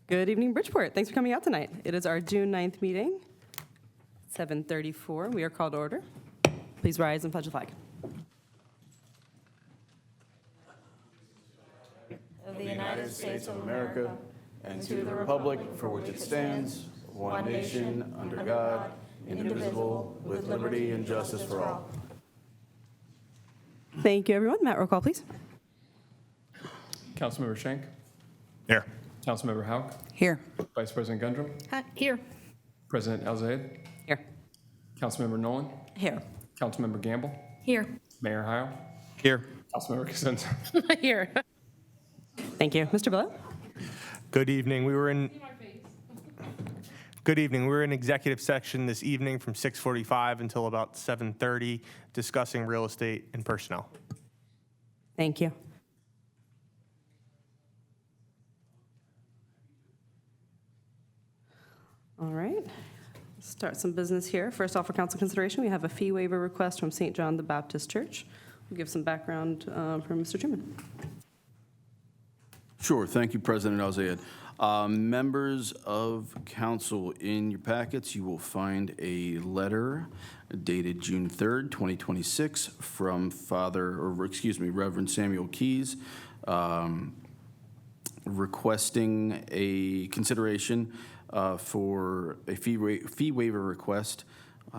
Good evening, Bridgeport. Thanks for coming out tonight. It is our June 9th meeting, 7:34. We are called to order. Please rise and pledge the flag. Of the United States of America, and to the republic for which it stands, one nation, under God, indivisible, with liberty and justice for all. Thank you, everyone. Matt, roll call, please. Councilmember Schenk. Here. Councilmember Hauk. Here. Vice President Gundrum. Here. President Alzayed. Here. Councilmember Nolan. Here. Councilmember Gamble. Here. Mayor Heil. Here. Councilmember Cosenza. Here. Thank you. Mr. Below? Good evening. We were in executive session this evening from 6:45 until about 7:30 discussing real estate and personnel. Thank you. All right. Start some business here. First off, for council consideration, we have a fee waiver request from St. John the Baptist Church. We'll give some background from Mr. Truman. Sure. Thank you, President Alzayed. Members of council, in your packets, you will find a letter dated June 3rd, 2026 from Reverend Samuel Keys, requesting a consideration for a fee waiver request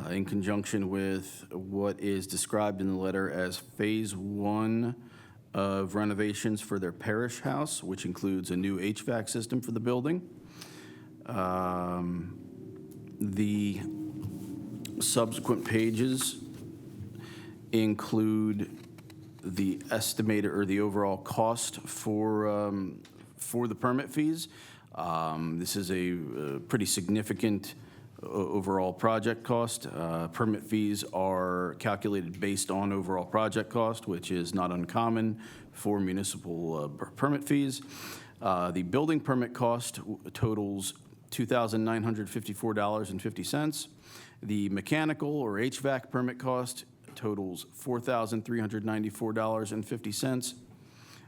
in conjunction with what is described in the letter as Phase 1 of renovations for their parish house, which includes a new HVAC system for the building. The subsequent pages include the estimated or the overall cost for the permit fees. This is a pretty significant overall project cost. Permit fees are calculated based on overall project cost, which is not uncommon for municipal permit fees. The building permit cost totals $2,954.50. The mechanical or HVAC permit cost totals $4,394.50.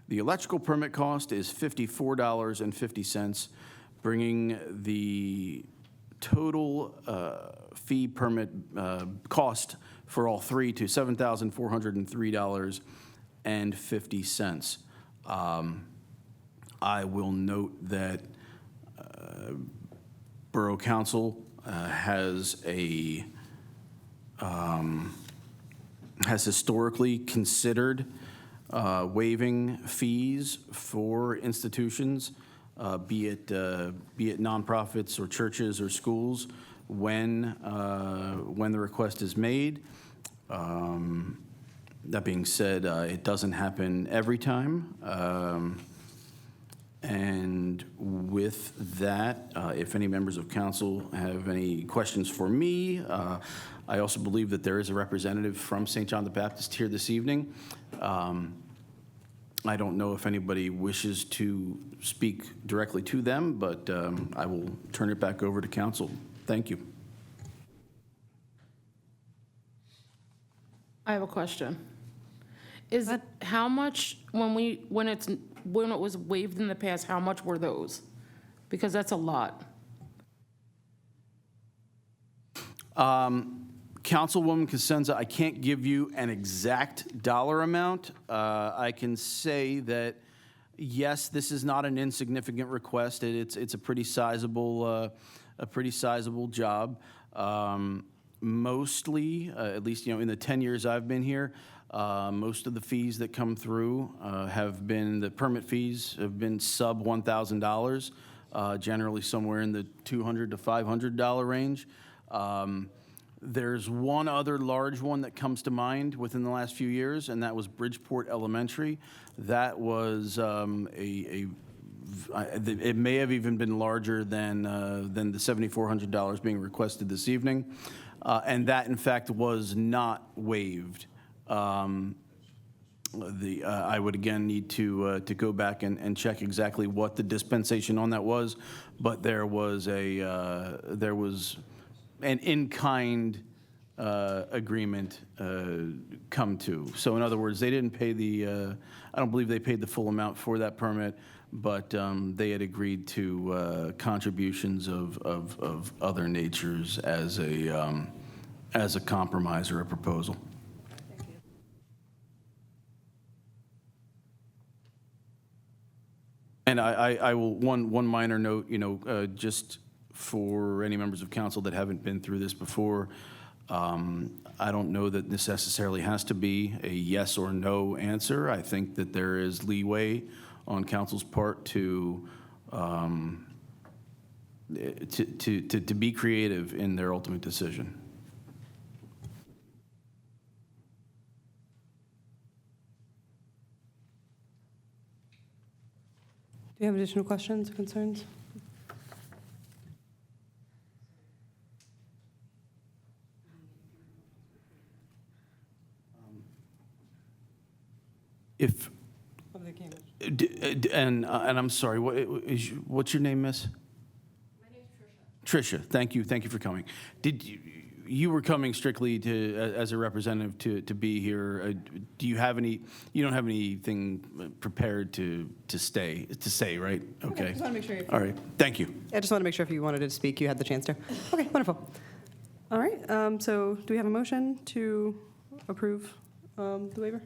The electrical permit cost is $54.50, bringing the total fee permit cost for all three to $7,403.50. I will note that Borough Council has historically considered waiving fees for institutions, be it nonprofits or churches or schools, when the request is made. That being said, it doesn't happen every time. And with that, if any members of council have any questions for me, I also believe that there is a representative from St. John the Baptist here this evening. I don't know if anybody wishes to speak directly to them, but I will turn it back over to council. Thank you. I have a question. Is it how much when it was waived in the past? How much were those? Because that's a lot. Councilwoman Cosenza, I can't give you an exact dollar amount. I can say that, yes, this is not an insignificant request. It's a pretty sizable job. Mostly, at least in the 10 years I've been here, most of the fees that come through the permit fees have been sub $1,000, generally somewhere in the $200 to $500 range. There's one other large one that comes to mind within the last few years, and that was Bridgeport Elementary. That was it may have even been larger than the $7,400 being requested this evening, and that in fact was not waived. I would again need to go back and check exactly what the dispensation on that was, but there was an in-kind agreement come to. So in other words, they didn't pay I don't believe they paid the full amount for that permit, but they had agreed to contributions of other natures as a compromise or a proposal. And I will, one minor note, just for any members of council that haven't been through this before, I don't know that this necessarily has to be a yes or no answer. I think that there is leeway on council's part to be creative in their ultimate decision. Do you have additional questions or concerns? If, and I'm sorry, what's your name, miss? My name's Tricia. Tricia, thank you for coming. You were coming strictly as a representative to be here. Do you have you don't have anything prepared to say, right? Okay. Just want to make sure. All right, thank you. I just want to make sure if you wanted to speak, you had the chance to. Okay, wonderful. All right, so do we have a motion to approve the waiver?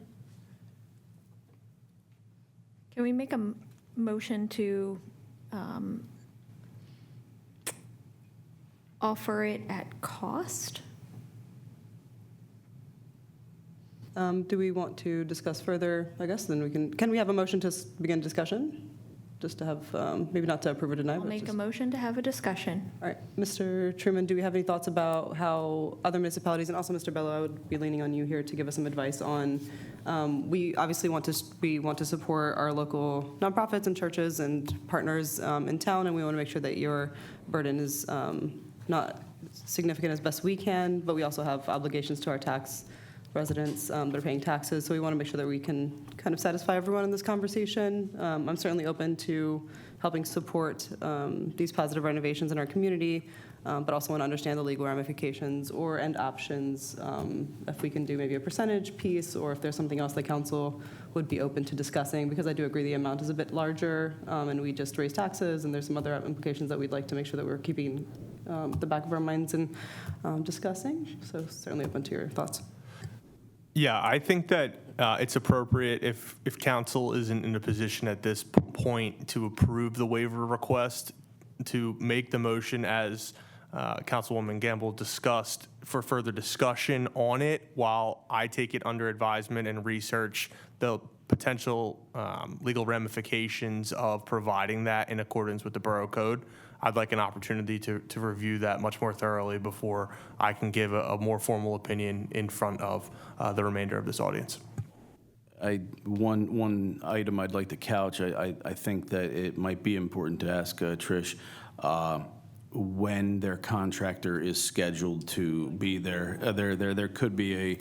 Can we make a motion to offer it at cost? Do we want to discuss further? I guess then can we have a motion to begin discussion? Just to have, maybe not to approve or deny, I'll but make a just. motion to have a discussion. All right, Mr. Truman, do we have any thoughts about how other municipalities, and also Mr. Bello, I would be leaning on you here to give us some advice on, we obviously want to support our local nonprofits and churches and partners in town, and we want to make sure that your burden is not significant as best we can, but we also have obligations to our tax residents that are paying taxes, so we want to make sure that we can kind of satisfy everyone in this conversation. I'm certainly open to helping support these positive renovations in our community, but also want to understand the legal ramifications and options, if we can do maybe a percentage piece, or if there's something else the council would be open to discussing, because I do agree the amount is a bit larger, and we just raised taxes, and there's some other implications that we'd like to make sure that we're keeping the back of our minds and discussing, so certainly open to your thoughts. Yeah, I think that it's appropriate if council isn't in a position at this point to approve the waiver request, to make the motion as Councilwoman Gamble discussed for further discussion on it while I take it under advisement and research the potential legal ramifications of providing that in accordance with the Borough Code. I'd like an opportunity to review that much more thoroughly before I can give a more formal opinion in front of the remainder of this audience. One item I'd like to couch, I think that it might be important to ask Trish when their contractor is scheduled to be there. There could be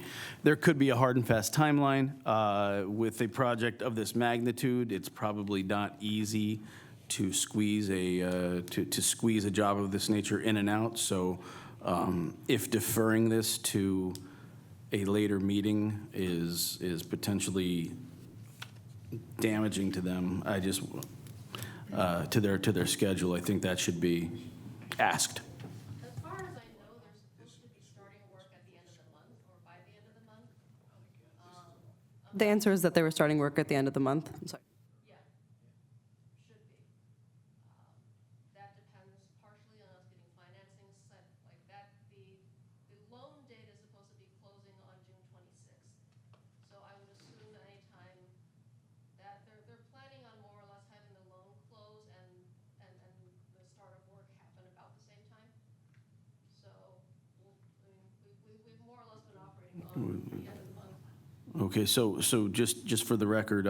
a hard and fast timeline with a project of this magnitude. It's probably not easy to squeeze a job of this nature in and out. So if deferring this to a later meeting is potentially damaging to them, I just to their schedule, I think that should be asked. As far as I know, they're supposed to be starting work at the end of the month or by the end of the month. The answer is that they were starting work at the end of the month. I'm sorry. Yeah, should be. That depends partially on us getting financing set like that. The loan date is supposed to be closing on June 26th. So I would assume that any time that they're planning on more or less having the loan close and the start of work happen about the same time. So, we've more or less been operating on the end of the month. Okay, so just for the record,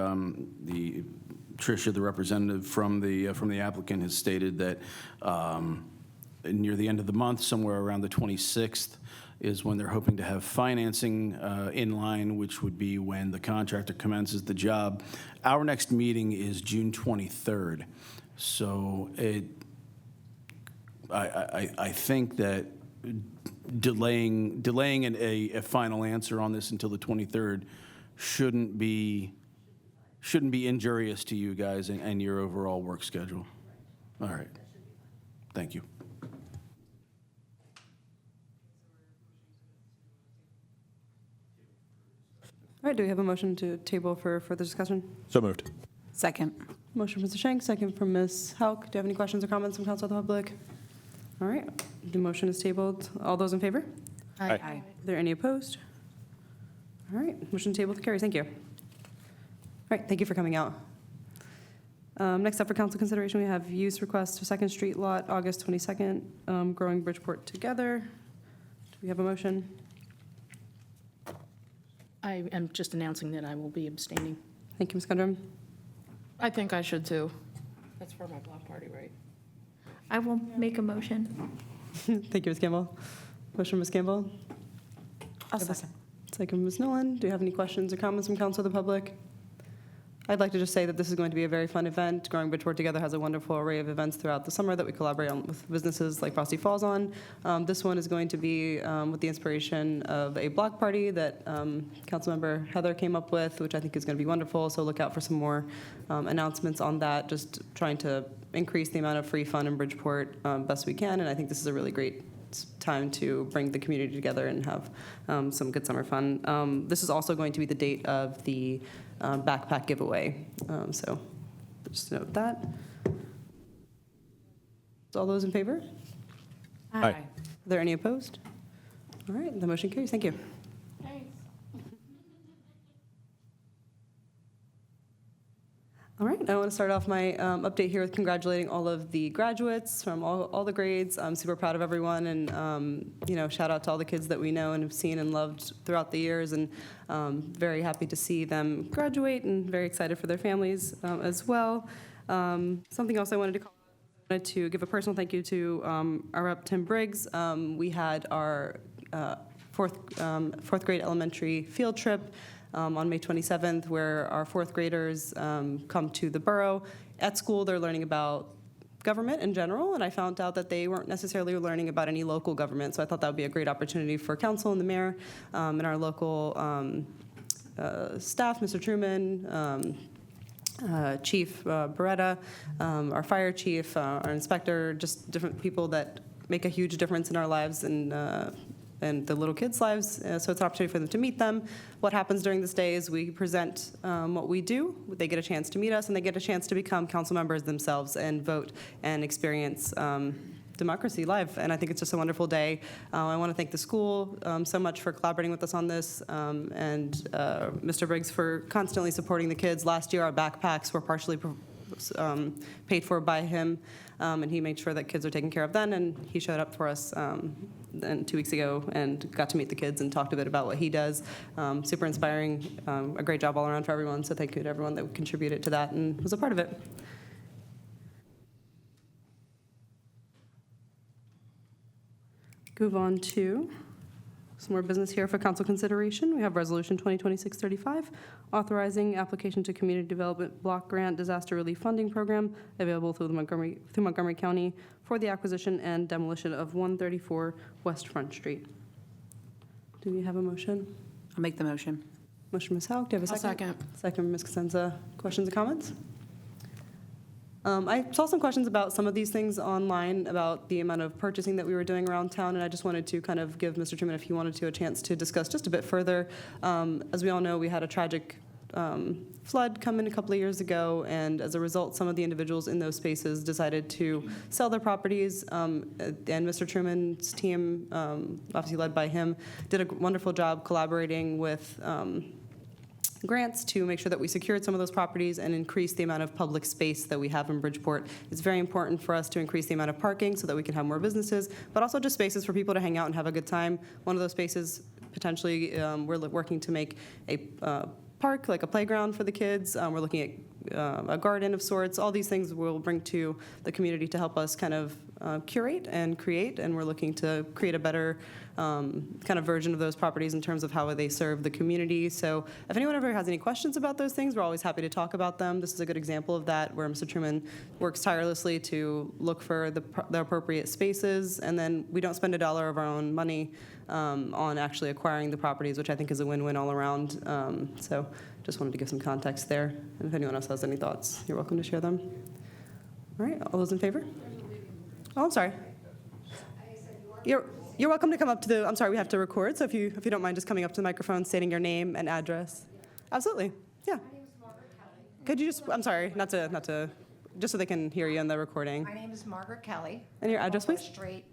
Tricia, the representative from the applicant, has stated that near the end of the month, somewhere around the 26th, is when they're hoping to have financing in line, which would be when the contractor commences the job. Our next meeting is June 23rd, so I think that delaying a final answer on this until the 23rd shouldn't be injurious to you guys and your overall work schedule. All right. Thank you. All right, do we have a motion to table for further discussion? So moved. Second. Motion from Mr. Shank, second from Ms. Hauk. Do you have any questions or comments from council or the public? All right, the motion is tabled. All those in favor? Aye. Are there any opposed? All right, motion tabled carries. Thank you. All right, thank you for coming out. Next up for council consideration, we have use request for Second Street lot, August 22nd, growing Bridgeport together. Do we have a motion? I am just announcing that I will be abstaining. Thank you, Ms. Gundrum. I think I should too. That's for my block party, right? I will make a motion. Thank you, Ms. Campbell. Motion, Ms. Campbell. I'll second. Second, Ms. Nolan. Do you have any questions or comments from council or the public? I'd like to just say that this is going to be a very fun event. Growing Bridgeport Together has a wonderful array of events throughout the summer that we collaborate on with businesses like Frosty Falls on. This one is going to be with the inspiration of a block party that Councilmember Heather came up with, which I think is going to be wonderful. So look out for some more announcements on that, just trying to increase the amount of free fun in Bridgeport best we can. And I think this is a really great time to bring the community together and have some good summer fun. This is also going to be the date of the backpack giveaway, so just note that. So all those in favor? Aye. Are there any opposed? All right, the motion carries. Thank you. All right, I want to start off my update here with congratulating all of the graduates from all the grades. I'm super proud of everyone, and shout out to all the kids that we know and have seen and loved throughout the years, and very happy to see them graduate, and very excited for their families as well. Something else I wanted to give a personal thank you to our rep Tim Briggs. We had our fourth grade elementary field trip on May 27th, where our fourth graders come to the Borough. At school, they're learning about government in general, and I found out that they weren't necessarily learning about any local government, so I thought that would be a great opportunity for council and the mayor and our local staff, Mr. Truman, Chief Beretta, our fire chief, our inspector, just different people that make a huge difference in our lives and the little kids' lives. So it's an opportunity for them to meet them. What happens during this day is we present what we do. They get a chance to meet us, and they get a chance to become council members themselves and vote and experience democracy live. And I think it's just a wonderful day. I want to thank the school so much for collaborating with us on this, and Mr. Briggs for constantly supporting the kids. Last year, our backpacks were partially paid for by him, and he made sure that kids are taken care of then, and he showed up for us 2 weeks ago and got to meet the kids and talked a bit about what he does. Super inspiring, a great job all around for everyone, so thank you to everyone that contributed to that and was a part of it. Move on to some more business here for council consideration. We have Resolution 2026-35, authorizing application to Community Development Block Grant Disaster Relief Funding Program available through Montgomery County for the acquisition and demolition of 134 West Front Street. Do we have a motion? I'll make the motion. Motion, Ms. Hauk. Do you have a I'll second? second. Second, Ms. Cosenza. Questions or comments? I saw some questions about some of these things online about the amount of purchasing that we were doing around town, and I just wanted to kind of give Mr. Truman, if he wanted to, a chance to discuss just a bit further. As we all know, we had a tragic flood come in a couple of years ago, and as a result, some of the individuals in those spaces decided to sell their properties, and Mr. Truman's team, obviously led by him, did a wonderful job collaborating with grants to make sure that we secured some of those properties and increased the amount of public space that we have in Bridgeport. It's very important for us to increase the amount of parking so that we can have more businesses, but also just spaces for people to hang out and have a good time. One of those spaces, potentially, we're working to make a park, like a playground for the kids. We're looking at a garden of sorts. All these things we'll bring to the community to help us kind of curate and create, and we're looking to create a better kind of version of those properties in terms of how they serve the community. So if anyone ever has any questions about those things, we're always happy to talk about them. This is a good example of that, where Mr. Truman works tirelessly to look for the appropriate spaces, and then we don't spend a dollar of our own money on actually acquiring the properties, which I think is a win-win all around. So just wanted to give some context there. And if anyone else has any thoughts, you're welcome to share them. All right, all those in favor? Oh, I'm sorry. You're welcome to come up to the, I'm sorry, we have to record, so if you don't mind just coming up to the microphone, stating your name and address. Absolutely, yeah. Could you just, I'm sorry, not to, just so they can hear you in the recording. My name is Margaret Kelly. And your address, on please? West Street.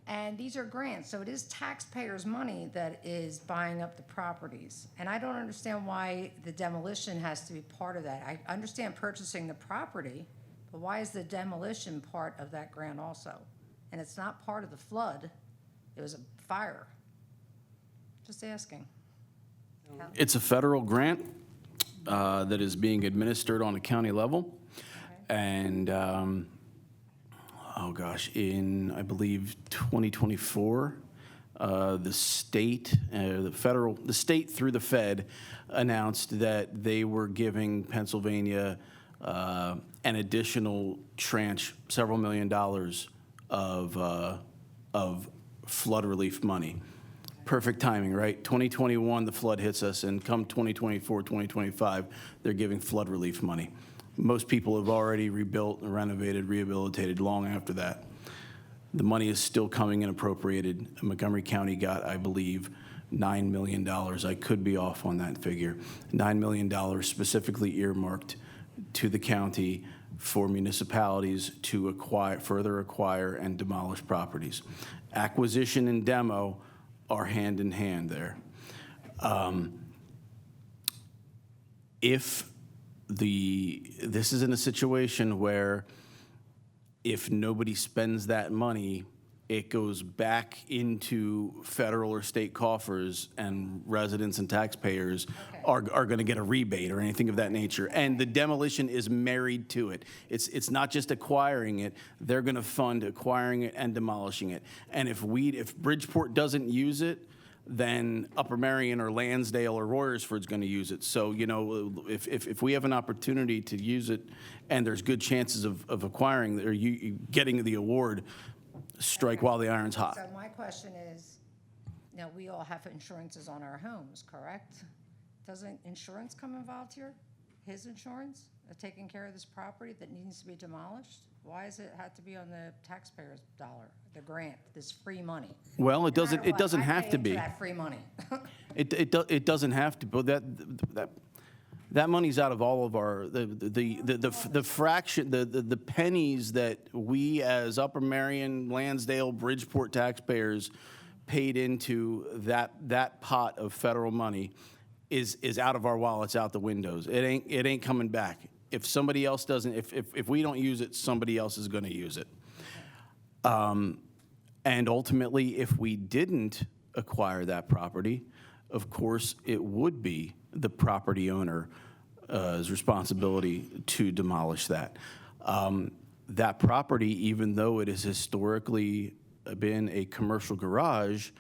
And these are grants, so it is taxpayers' money that is buying up the properties. And I don't understand why the demolition has to be part of that. I understand purchasing the property, but why is the demolition part of that grant also? And it's not part of the flood, it was a fire. Just asking. It's a federal grant that is being administered on a county level. And, oh gosh, in, I believe, 2024, the state, the state through the Fed announced that they were giving Pennsylvania an additional tranche, several $1 million of flood relief money. Perfect timing, right? 2021, the flood hits us, and come 2024, 2025, they're giving flood relief money. Most people have already rebuilt, renovated, rehabilitated long after that. The money is still coming in appropriated. Montgomery County got, I believe, $9 million. I could be off on that figure. $9 million specifically earmarked to the county for municipalities to further acquire and demolish properties. Acquisition and demo are hand in hand there. This is in a situation where if nobody spends that money, it goes back into federal or state coffers, and residents and taxpayers are going to get a rebate or anything of that nature. And the demolition is married to it. It's not just acquiring it; they're going to fund acquiring it and demolishing it. And if Bridgeport doesn't use it, then Upper Merion or Lansdale or Royersford's going to use it. So, you know, if we have an opportunity to use it and there's good chances of acquiring or you getting the award, strike while the iron's hot. So my question is, now, we all have insurances on our homes, correct? Doesn't insurance come involved here? His insurance of taking care of this property that needs to be demolished? Why does it have to be on the taxpayer's dollar, the grant, this free money? Well, it doesn't. No matter It doesn't what, I have pay to into be. that free money. It doesn't have to. But that money's out of all of our the fraction the pennies that we as Upper Merion, Lansdale, Bridgeport taxpayers paid into that pot of federal money is out of our wallets, out the windows. It ain't coming back. If somebody else doesn't, if we don't use it, somebody else is going to use it. And ultimately, if we didn't acquire that property, of course, it would be the property owner's responsibility to demolish that. That property, even though it has historically been a commercial garage,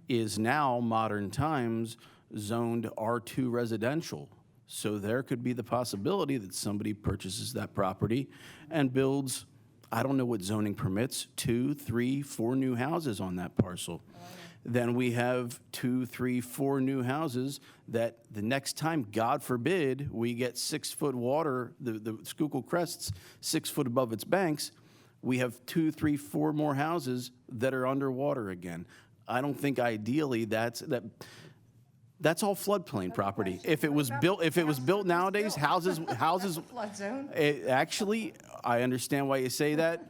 is now, modern times, zoned R2 residential. So there could be the possibility that somebody purchases that property and builds, I don't know what zoning permits, 2, 3, 4 new houses on that parcel. Then we have 2, 3, 4 new houses that the next time, God forbid, we get 6-foot water, the Schuylkill Crest's 6 foot above its banks, we have 2, 3, 4 more houses that are underwater again. I don't think ideally that's all floodplain property. If it was built nowadays, houses. Flood zone? Actually, I understand why you say that.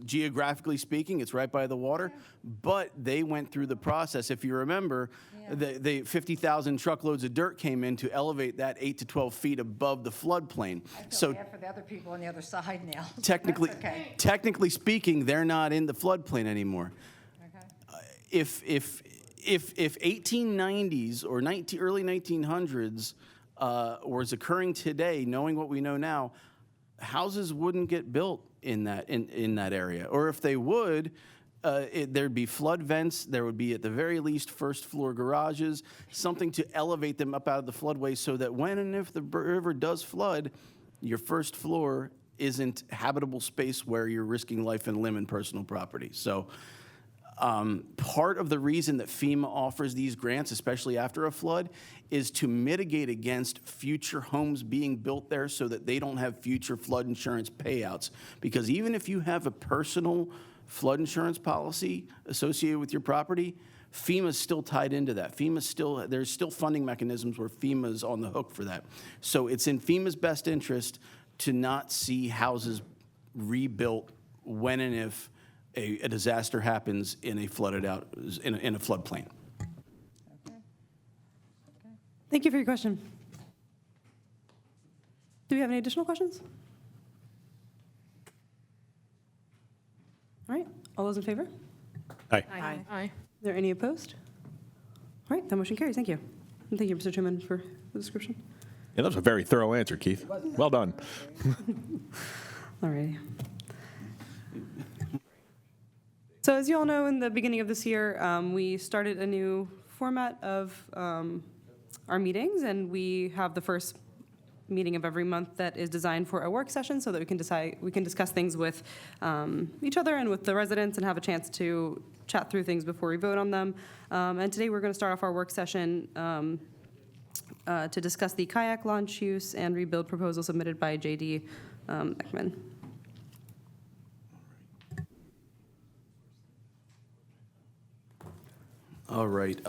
Geographically speaking, it's right by the water, but they went through the process. If you remember, the 50,000 truckloads of dirt came in to elevate that 8 to 12 feet above the floodplain. I feel So bad for the other people on the other side now. technically, That's okay. technically speaking, they're not in the floodplain anymore. Okay. If 1890s or early 1900s was occurring today, knowing what we know now, houses wouldn't get built in that area. Or if they would, there'd be flood vents, there would be at the very least first floor garages, something to elevate them up out of the floodway so that when and if the river does flood, your first floor isn't habitable space where you're risking life and limb and personal property. So part of the reason that FEMA offers these grants, especially after a flood, is to mitigate against future homes being built there so that they don't have future flood insurance payouts. Because even if you have a personal flood insurance policy associated with your property, FEMA's still tied into that. There's still funding mechanisms where FEMA's on the hook for that. So it's in FEMA's best interest to not see houses rebuilt when and if a disaster happens in a flooded out, in a floodplain. Thank you for your question. Do we have any additional questions? All right, all those in favor? Aye. Aye. Are there any opposed? All right, that motion carries. Thank you. And thank you, Mr. Chairman, for the description. Yeah, that was a very thorough answer, Keith. Well done. All righty. So as you all know, in the beginning of this year, we started a new format of our meetings, and we have the first meeting of every month that is designed for a work session so that we can discuss things with each other and with the residents and have a chance to chat through things before we vote on them. And today we're going to start off our work session to discuss the kayak launch use and rebuild proposal submitted by J.D. Ekman. All right.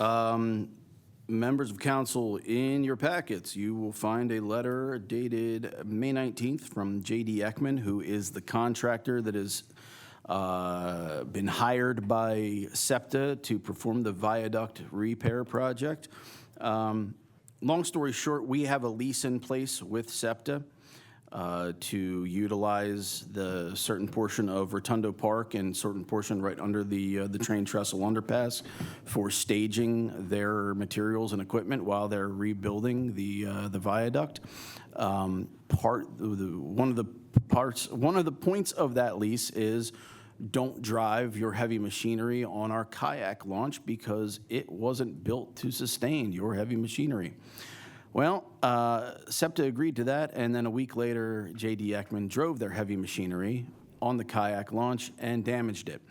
Members of council, in your packets, you will find a letter dated May 19th from J.D. Ekman, who is the contractor that has been hired by SEPTA to perform the viaduct repair project. Long story short, we have a lease in place with SEPTA to utilize the certain portion of Rotundo Park and certain portion right under the train trestle underpass for staging their materials and equipment while they're rebuilding the viaduct. One of the points of that lease is don't drive your heavy machinery on our kayak launch because it wasn't built to sustain your heavy machinery. Well, SEPTA agreed to that, and then a week later, J.D. Ekman drove their heavy machinery on the kayak launch and damaged it.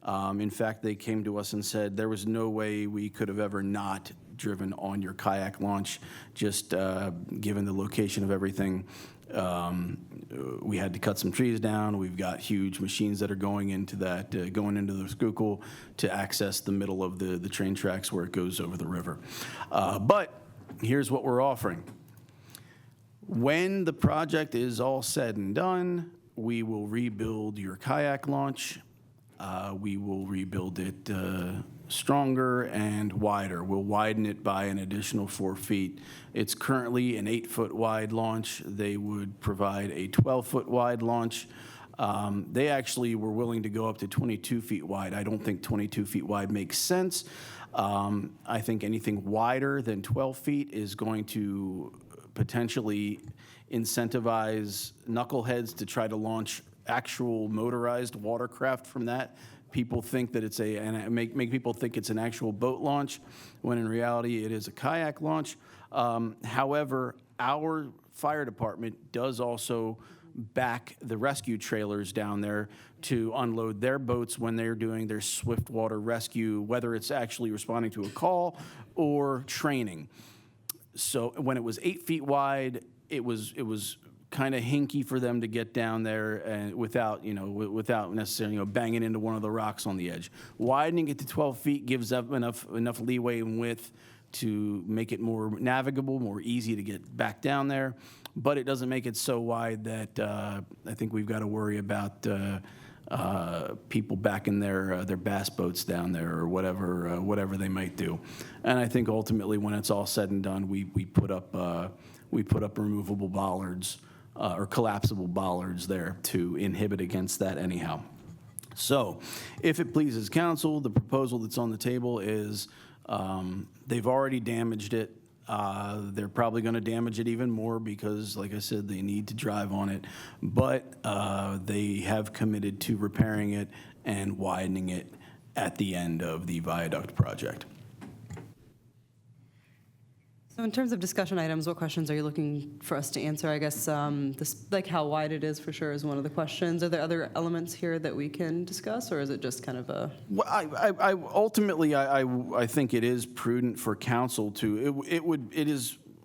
In fact, they came to us and said there was no way we could have ever not driven on your kayak launch, just given the location of everything. We had to cut some trees down. We've got huge machines that are going into the Schuylkill to access the middle of the train tracks where it goes over the river. But here's what we're offering. When the project is all said and done, we will rebuild your kayak launch. We will rebuild it stronger and wider. We'll widen it by an additional 4 feet. It's currently an 8-foot wide launch. They would provide a 12-foot wide launch. They actually were willing to go up to 22 feet wide. I don't think 22 feet wide makes sense. I think anything wider than 12 feet is going to potentially incentivize knuckleheads to try to launch actual motorized watercraft from that. People think that make people think it's an actual boat launch, when in reality it is a kayak launch. However, our fire department does also back the rescue trailers down there to unload their boats when they're doing their swift water rescue, whether it's actually responding to a call or training. So when it was 8 feet wide, it was kind of hinky for them to get down there and without necessarily banging into one of the rocks on the edge. Widening it to 12 feet gives up enough leeway and width to make it more navigable, more easy to get back down there. But it doesn't make it so wide that I think we've got to worry about people backing their bass boats down there or whatever they might do. And I think ultimately, when it's all said and done, we put up removable bollards or collapsible bollards there to inhibit against that anyhow. So, if it pleases council, the proposal that's on the table is they've already damaged it. They're probably going to damage it even more because, like I said, they need to drive on it. But they have committed to repairing it and widening it at the end of the viaduct project. So in terms of discussion items, what questions are you looking for us to answer? I guess this, like how wide it is for sure is one of the questions. Are there other elements here that we can discuss, or is it just kind of a? Well, ultimately, I think it is prudent for council to,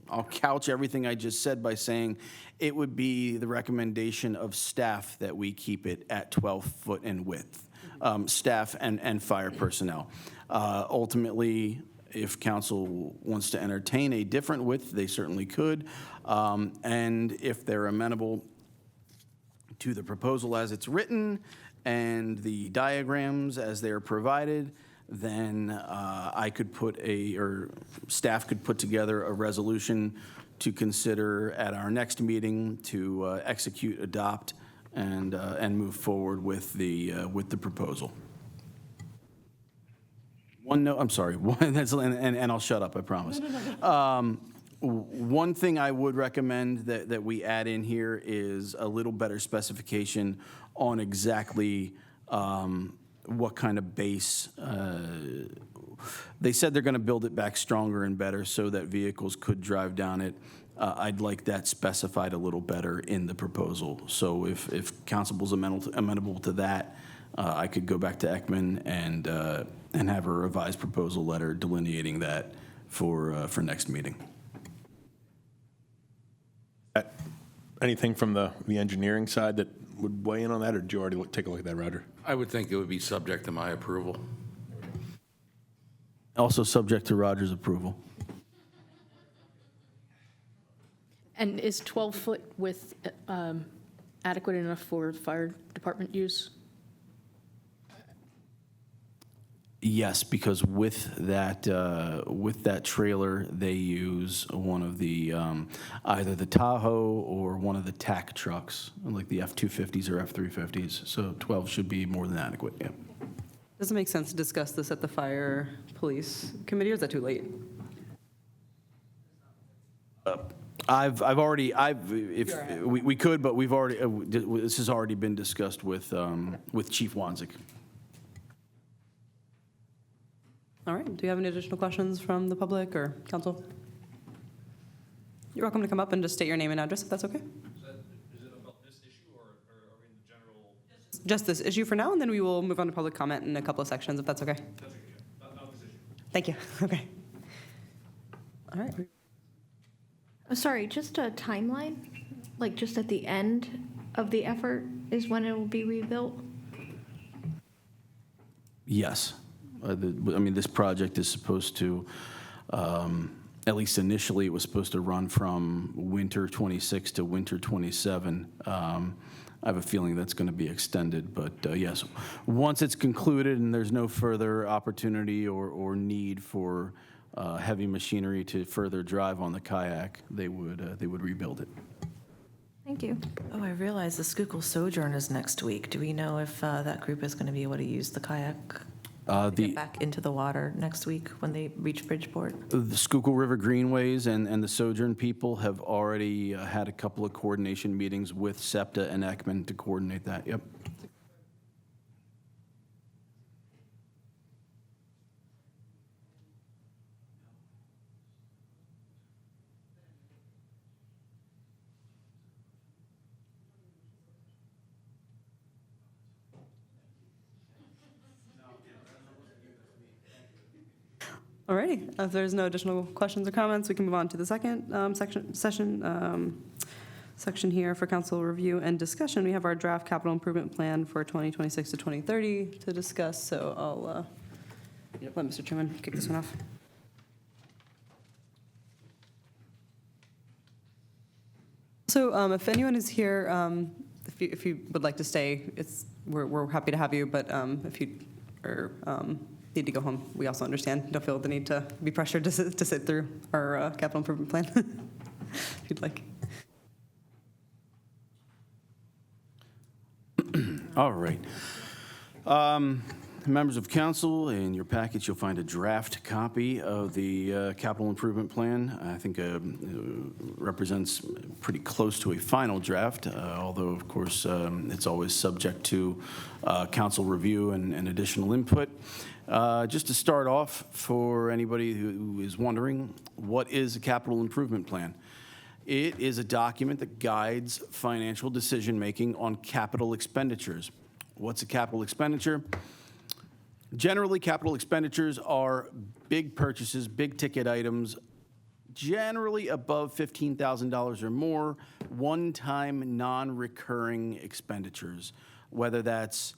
I'll couch everything I just said by saying it would be the recommendation of staff that we keep it at 12 foot in width, staff and fire personnel. Ultimately, if council wants to entertain a different width, they certainly could. And if they're amenable to the proposal as it's written and the diagrams as they're provided, then I could staff could put together a resolution to consider at our next meeting to execute, adopt, and move forward with the proposal. One note, I'm sorry, and I'll shut up, I promise. One thing I would recommend that we add in here is a little better specification on exactly what kind of base. They said they're going to build it back stronger and better so that vehicles could drive down it. I'd like that specified a little better in the proposal. So if council's amenable to that, I could go back to Ekman and have a revised proposal letter delineating that for next meeting. Anything from the engineering side that would weigh in on that, or did you already take a look at that, Roger? I would think it would be subject to my approval. Also subject to Roger's approval. And is 12-foot width adequate enough for fire department use? Yes, because with that trailer, they use one of the either the Tahoe or one of the TAC trucks, like the F-250s or F-350s. So 12 should be more than adequate. Yeah. Does it make sense to discuss this at the fire police committee, or is that too late? We could, but we've already this has already been discussed with Chief Wanzik. All right, do you have any additional questions from the public or council? You're welcome to come up and just state your name and address, if that's okay. Is it about this issue, or are we in the general? Just this issue for now, and then we will move on to public comment in a couple of sections, if that's okay. That's okay, not this issue. Thank you. Okay. All right. Oh, sorry, just a timeline? Like just at the end of the effort is when it will be rebuilt? Yes. This project is supposed to, at least initially, it was supposed to run from winter 26 to winter 27. I have a feeling that's going to be extended, but yes, once it's concluded and there's no further opportunity or need for heavy machinery to further drive on the kayak, they would rebuild it. Thank you. Oh, I realize the Schuylkill Sojourn is next week. Do we know if that group is going to be able to use the kayak to get back into the water next week when they reach Bridgeport? The Schuylkill River Greenways and the Sojourn people have already had a couple of coordination meetings with SEPTA and Ekman to coordinate that. Yep. All righty, if there's no additional questions or comments, we can move on to the second section here for council review and discussion. We have our draft capital improvement plan for 2026 to 2030 to discuss, so I'll let Mr. Chairman kick this one off. So if anyone is here, if you would like to stay, we're happy to have you, but if you are need to go home, we also understand. Don't feel the need to be pressured to sit through our capital improvement plan, if you'd like. All right. Members of council, in your package, you'll find a draft copy of the capital improvement plan. I think represents pretty close to a final draft, although, of course, it's always subject to council review and additional input. Just to start off, for anybody who is wondering, what is a capital improvement plan? It is a document that guides financial decision-making on capital expenditures. What's a capital expenditure? Generally, capital expenditures are big purchases, big-ticket items, generally above $15,000 or more, one-time, non-recurring expenditures, whether that's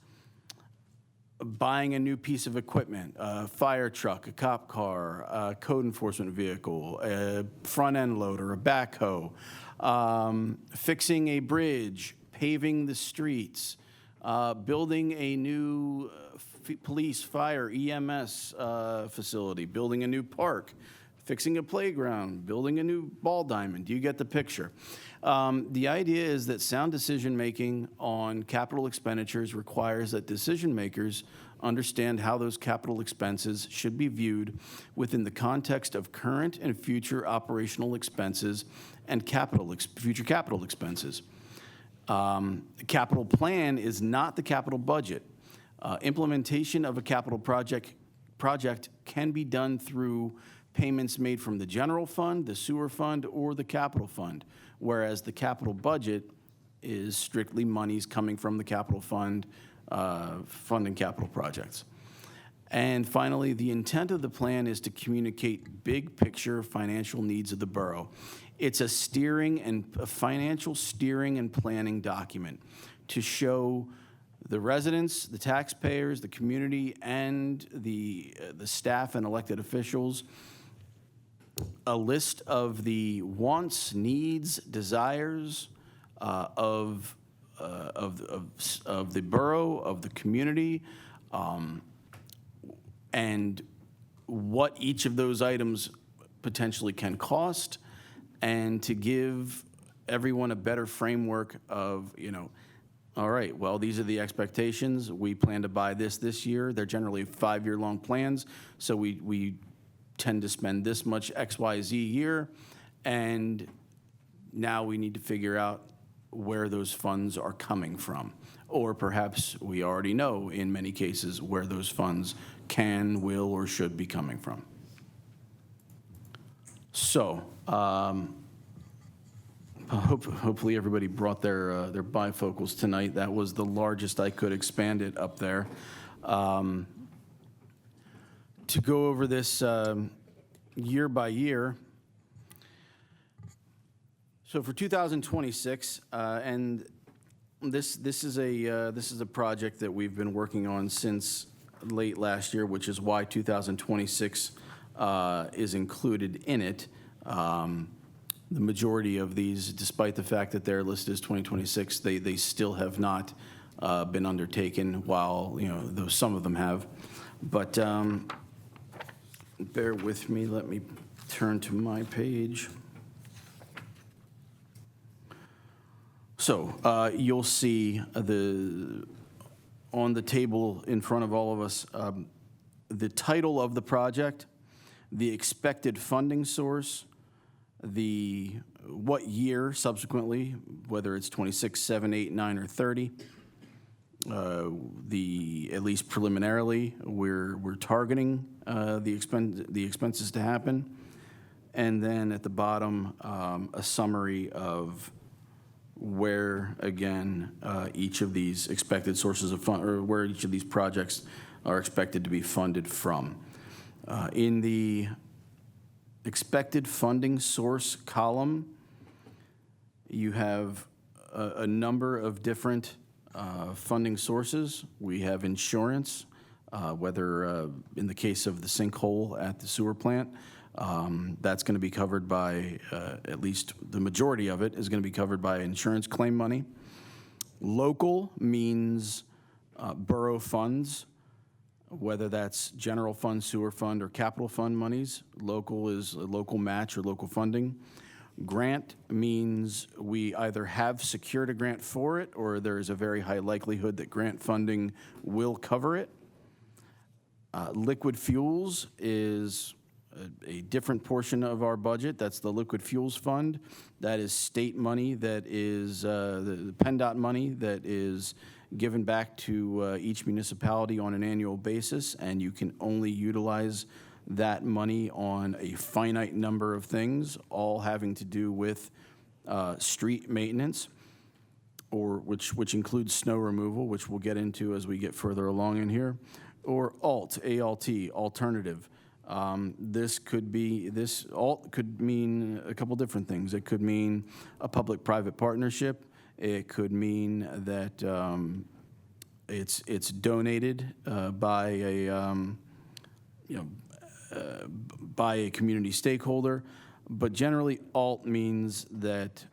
buying a new piece of equipment, a fire truck, a cop car, a code enforcement vehicle, a front-end loader, a backhoe, fixing a bridge, paving the streets, building a new police, fire, EMS facility, building a new park, fixing a playground, building a new ball diamond. You get the picture. The idea is that sound decision-making on capital expenditures requires that decision makers understand how those capital expenses should be viewed within the context of current and future operational expenses and future capital expenses. Capital plan is not the capital budget. Implementation of a capital project can be done through payments made from the general fund, the sewer fund, or the capital fund, whereas the capital budget is strictly monies coming from the capital fund, funding capital projects. And finally, the intent of the plan is to communicate big picture financial needs of the borough. It's a financial steering and planning document to show the residents, the taxpayers, the community, and the staff and elected officials a list of the wants, needs, desires of the borough, of the community, and what each of those items potentially can cost, and to give everyone a better framework of, all right, well, these are the expectations. We plan to buy this year. They're generally 5-year-long plans, so we tend to spend this much XYZ year, and now we need to figure out where those funds are coming from. Or perhaps we already know, in many cases, where those funds can, will, or should be coming from. So, hopefully everybody brought their bifocals tonight. That was the largest I could expand it up there. To go over this year by year. So for 2026, and this is a project that we've been working on since late last year, which is why 2026 is included in it. The majority of these, despite the fact that they're listed as 2026, they still have not been undertaken, while, though some of them have. But bear with me, let me turn to my page. So you'll see on the table in front of all of us, the title of the project, the expected funding source, what year subsequently, whether it's 26, 7, 8, 9, or 30. At least preliminarily, we're targeting the expenses to happen, and then at the bottom, a summary of where, again, each of these expected sources of fund, or where each of these projects are expected to be funded from. In the expected funding source column, you have a number of different funding sources. We have insurance, whether in the case of the sinkhole at the sewer plant, that's going to be covered by, at least the majority of it is going to be covered by insurance claim money. Local means borough funds, whether that's general fund, sewer fund, or capital fund monies. Local is a local match or local funding. Grant means we either have secured a grant for it, or there is a very high likelihood that grant funding will cover it. Liquid fuels is a different portion of our budget. That's the Liquid Fuels Fund. That is state money that is the PennDOT money that is given back to each municipality on an annual basis, and you can only utilize that money on a finite number of things, all having to do with street maintenance, or which includes snow removal, which we'll get into as we get further along in here, or ALT, alternative. This alt could mean a couple different things. It could mean a public-private partnership. It could mean that it's donated by a community stakeholder. But generally, alt means that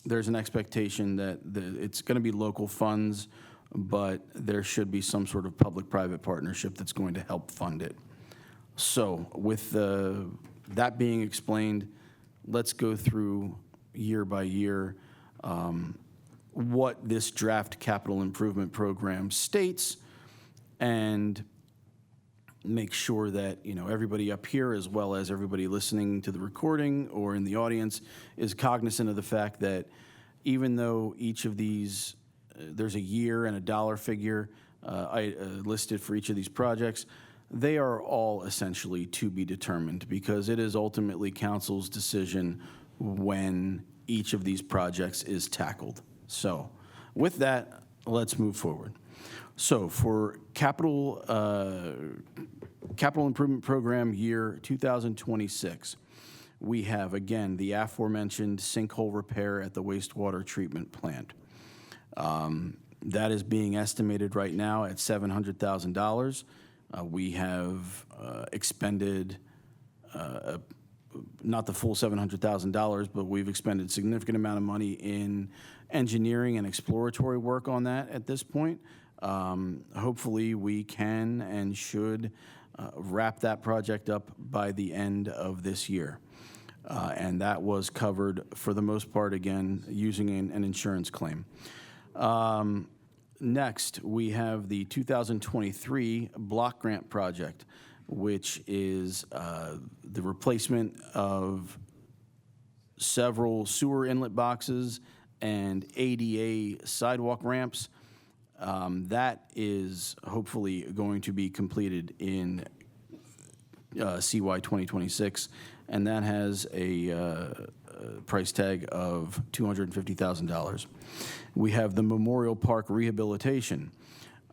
there's an expectation that it's going to be local funds, but there should be some sort of public-private partnership that's going to help fund it. So with that being explained, let's go through year by year what this draft capital improvement program states, and make sure that everybody up here, as well as everybody listening to the recording or in the audience, is cognizant of the fact that even though each of these, there's a year and a dollar figure listed for each of these projects, they are all essentially to be determined, because it is ultimately council's decision when each of these projects is tackled. So with that, let's move forward. So for capital improvement program year 2026, we have, again, the aforementioned sinkhole repair at the wastewater treatment plant. That is being estimated right now at $700,000. We have expended not the full $700,000, but we've expended a significant amount of money in engineering and exploratory work on that at this point. Hopefully, we can and should wrap that project up by the end of this year. And that was covered, for the most part, again, using an insurance claim. Next, we have the 2023 block grant project, which is the replacement of several sewer inlet boxes and ADA sidewalk ramps. That is hopefully going to be completed in CY 2026, and that has a price tag of $250,000. We have the Memorial Park rehabilitation,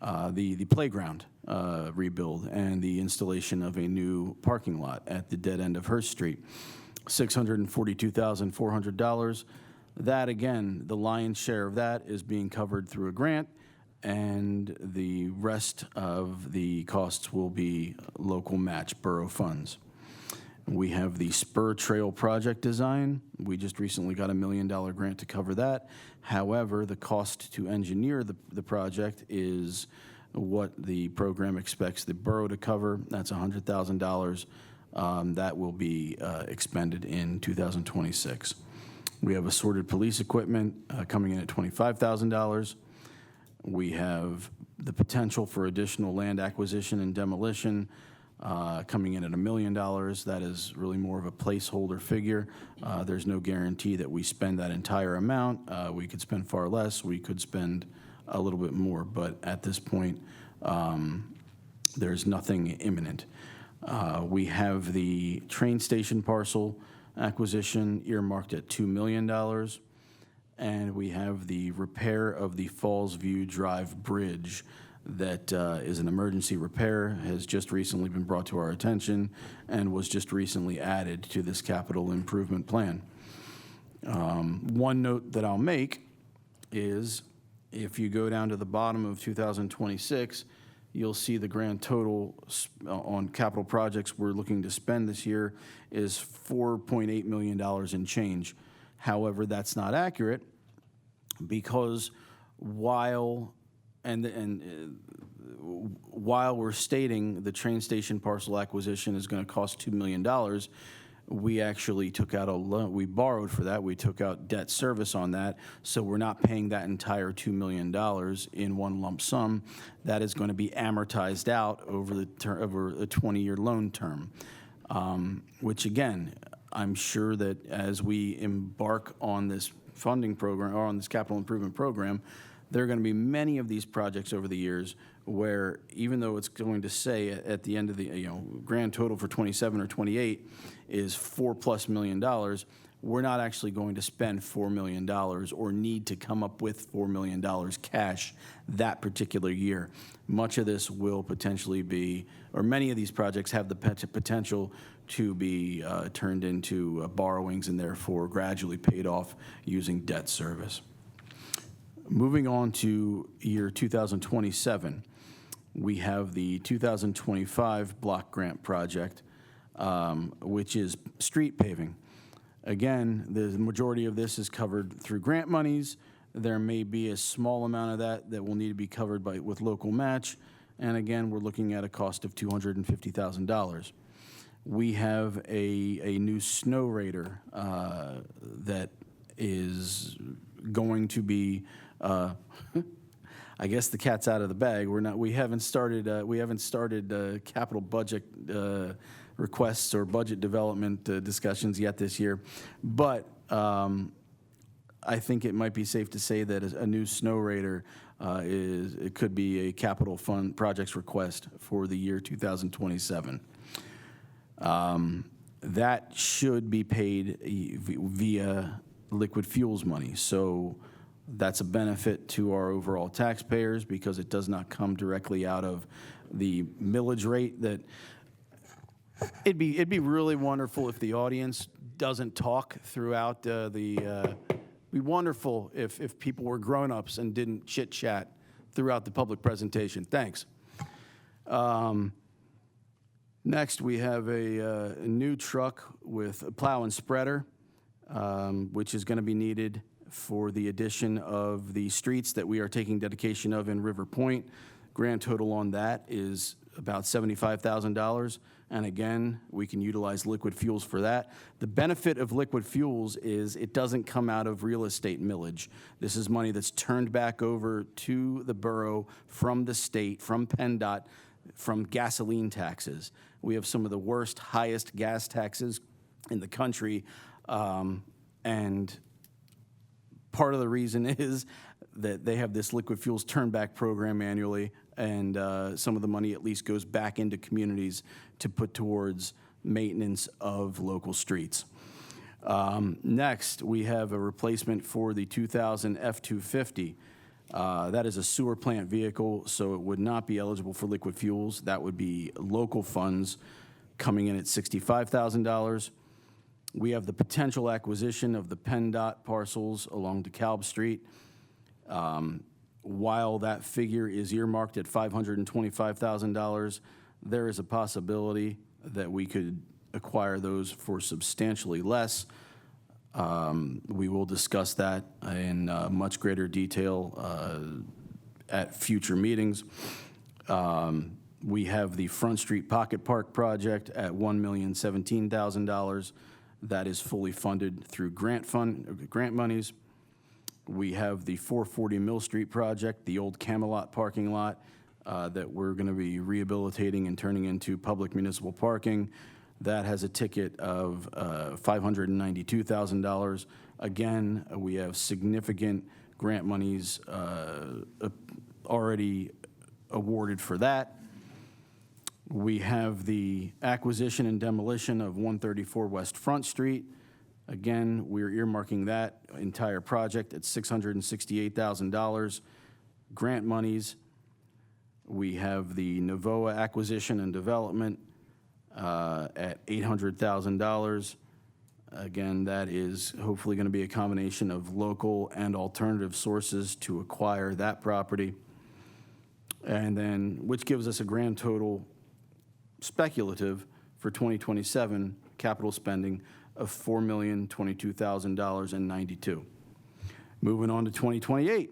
the playground rebuild, and the installation of a new parking lot at the dead end of Hurst Street, $642,400. That, again, the lion's share of that is being covered through a grant, and the rest of the costs will be local match borough funds. We have the Spur Trail project design. We just recently got a $1 million grant to cover that. However, the cost to engineer the project is what the program expects the borough to cover. That's $100,000. That will be expended in 2026. We have assorted police equipment coming in at $25,000. We have the potential for additional land acquisition and demolition coming in at $1 million. That is really more of a placeholder figure. There's no guarantee that we spend that entire amount. We could spend far less. We could spend a little bit more. But at this point, there's nothing imminent. We have the train station parcel acquisition earmarked at $2 million. And we have the repair of the Falls View Drive Bridge that is an emergency repair, has just recently been brought to our attention, and was just recently added to this capital improvement plan. One note that I'll make is, if you go down to the bottom of 2026, you'll see the grand total on capital projects we're looking to spend this year is $4.8 million in change. However, that's not accurate, because while we're stating the train station parcel acquisition is going to cost $2 million, we actually took out a loan, we borrowed for that, we took out debt service on that, so we're not paying that entire $2 million in one lump sum. That is going to be amortized out over over a 20-year loan term, which again, I'm sure that as we embark on this funding program, or on this capital improvement program, there are going to be many of these projects over the years where, even though it's going to say at the end of the, grand total for 27 or 28 is $4+ million, we're not actually going to spend $4 million or need to come up with $4 million cash that particular year. Much of this will potentially be, or many of these projects have the potential to be turned into borrowings and therefore gradually paid off using debt service. Moving on to year 2027, we have the 2025 block grant project, which is street paving. Again, the majority of this is covered through grant monies. There may be a small amount of that will need to be covered with local match. And again, we're looking at a cost of $250,000. We have a new snow raider that is going to be, I guess the cat's out of the bag. We haven't started capital budget requests or budget development discussions yet this year, but I think it might be safe to say that a new snow raider it could be a capital fund projects request for the year 2027. That should be paid via liquid fuels money. So that's a benefit to our overall taxpayers because it does not come directly out of the millage rate. That it'd be really wonderful if the audience doesn't talk throughout it'd be wonderful if people were grown-ups and didn't chit-chat throughout the public presentation. Thanks. Next, we have a new truck with a plow and spreader, which is going to be needed for the addition of the streets that we are taking dedication of in River Point. Grand total on that is about $75,000. And again, we can utilize liquid fuels for that. The benefit of liquid fuels is it doesn't come out of real estate millage. This is money that's turned back over to the borough from the state, from PennDOT, from gasoline taxes. We have some of the worst, highest gas taxes in the country, and part of the reason is that they have this liquid fuels turn back program annually, and some of the money at least goes back into communities to put towards maintenance of local streets. Next, we have a replacement for the 2000 F-250. That is a sewer plant vehicle, so it would not be eligible for liquid fuels. That would be local funds coming in at $65,000. We have the potential acquisition of the PennDOT parcels along DeKalb Street. While that figure is earmarked at $525,000, there is a possibility that we could acquire those for substantially less. We will discuss that in much greater detail at future meetings. We have the Front Street Pocket Park project at $1,017,000. That is fully funded through grant monies. We have the 440 Mill Street project, the old Camelot parking lot that we're going to be rehabilitating and turning into public municipal parking. That has a ticket of $592,000. Again, we have significant grant monies already awarded for that. We have the acquisition and demolition of 134 West Front Street. Again, we're earmarking that entire project at $668,000. Grant monies. We have the Novoa acquisition and development at $800,000. Again, that is hopefully going to be a combination of local and alternative sources to acquire that property. And then, which gives us a grand total speculative for 2027 capital spending of $4,022,092. Moving on to 2028,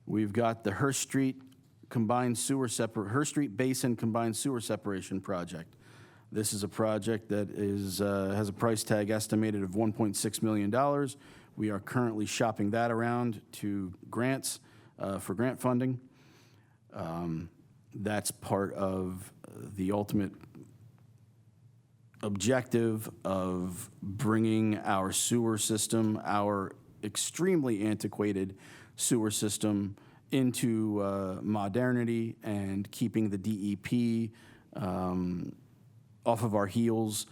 we've got the Hearst Street Basin Combined Sewer Separation Project. This is a project that has a price tag estimated of $1.6 million. We are currently shopping that around to grants for grant funding. That's part of the ultimate objective of bringing our sewer system, our extremely antiquated sewer system, into modernity and keeping the DEP off of our heels.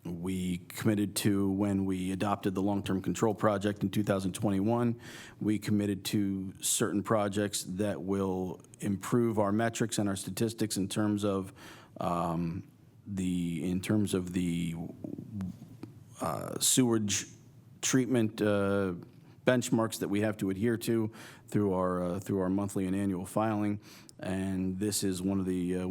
We committed to, when we adopted the long-term control project in 2021, we committed to certain projects that will improve our metrics and our statistics in terms of the sewage treatment benchmarks that we have to adhere to through our monthly and annual filing. And this is one of the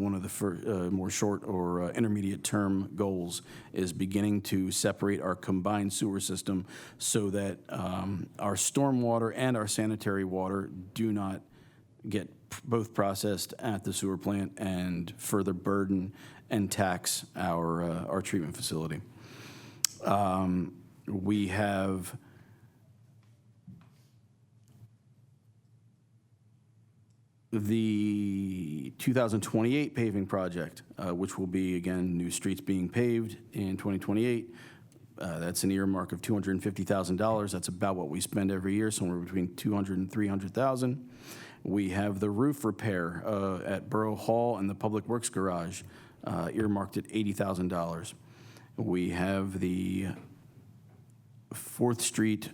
more short or intermediate term goals, is beginning to separate our combined sewer system so that our stormwater and our sanitary water do not get both processed at the sewer plant and further burden and tax our treatment facility. We have the 2028 paving project, which will be, again, new streets being paved in 2028. That's an earmark of $250,000. That's about what we spend every year, somewhere between $200,000 and $300,000. We have the roof repair at Borough Hall and the Public Works Garage, earmarked at $80,000. We have the 4th Street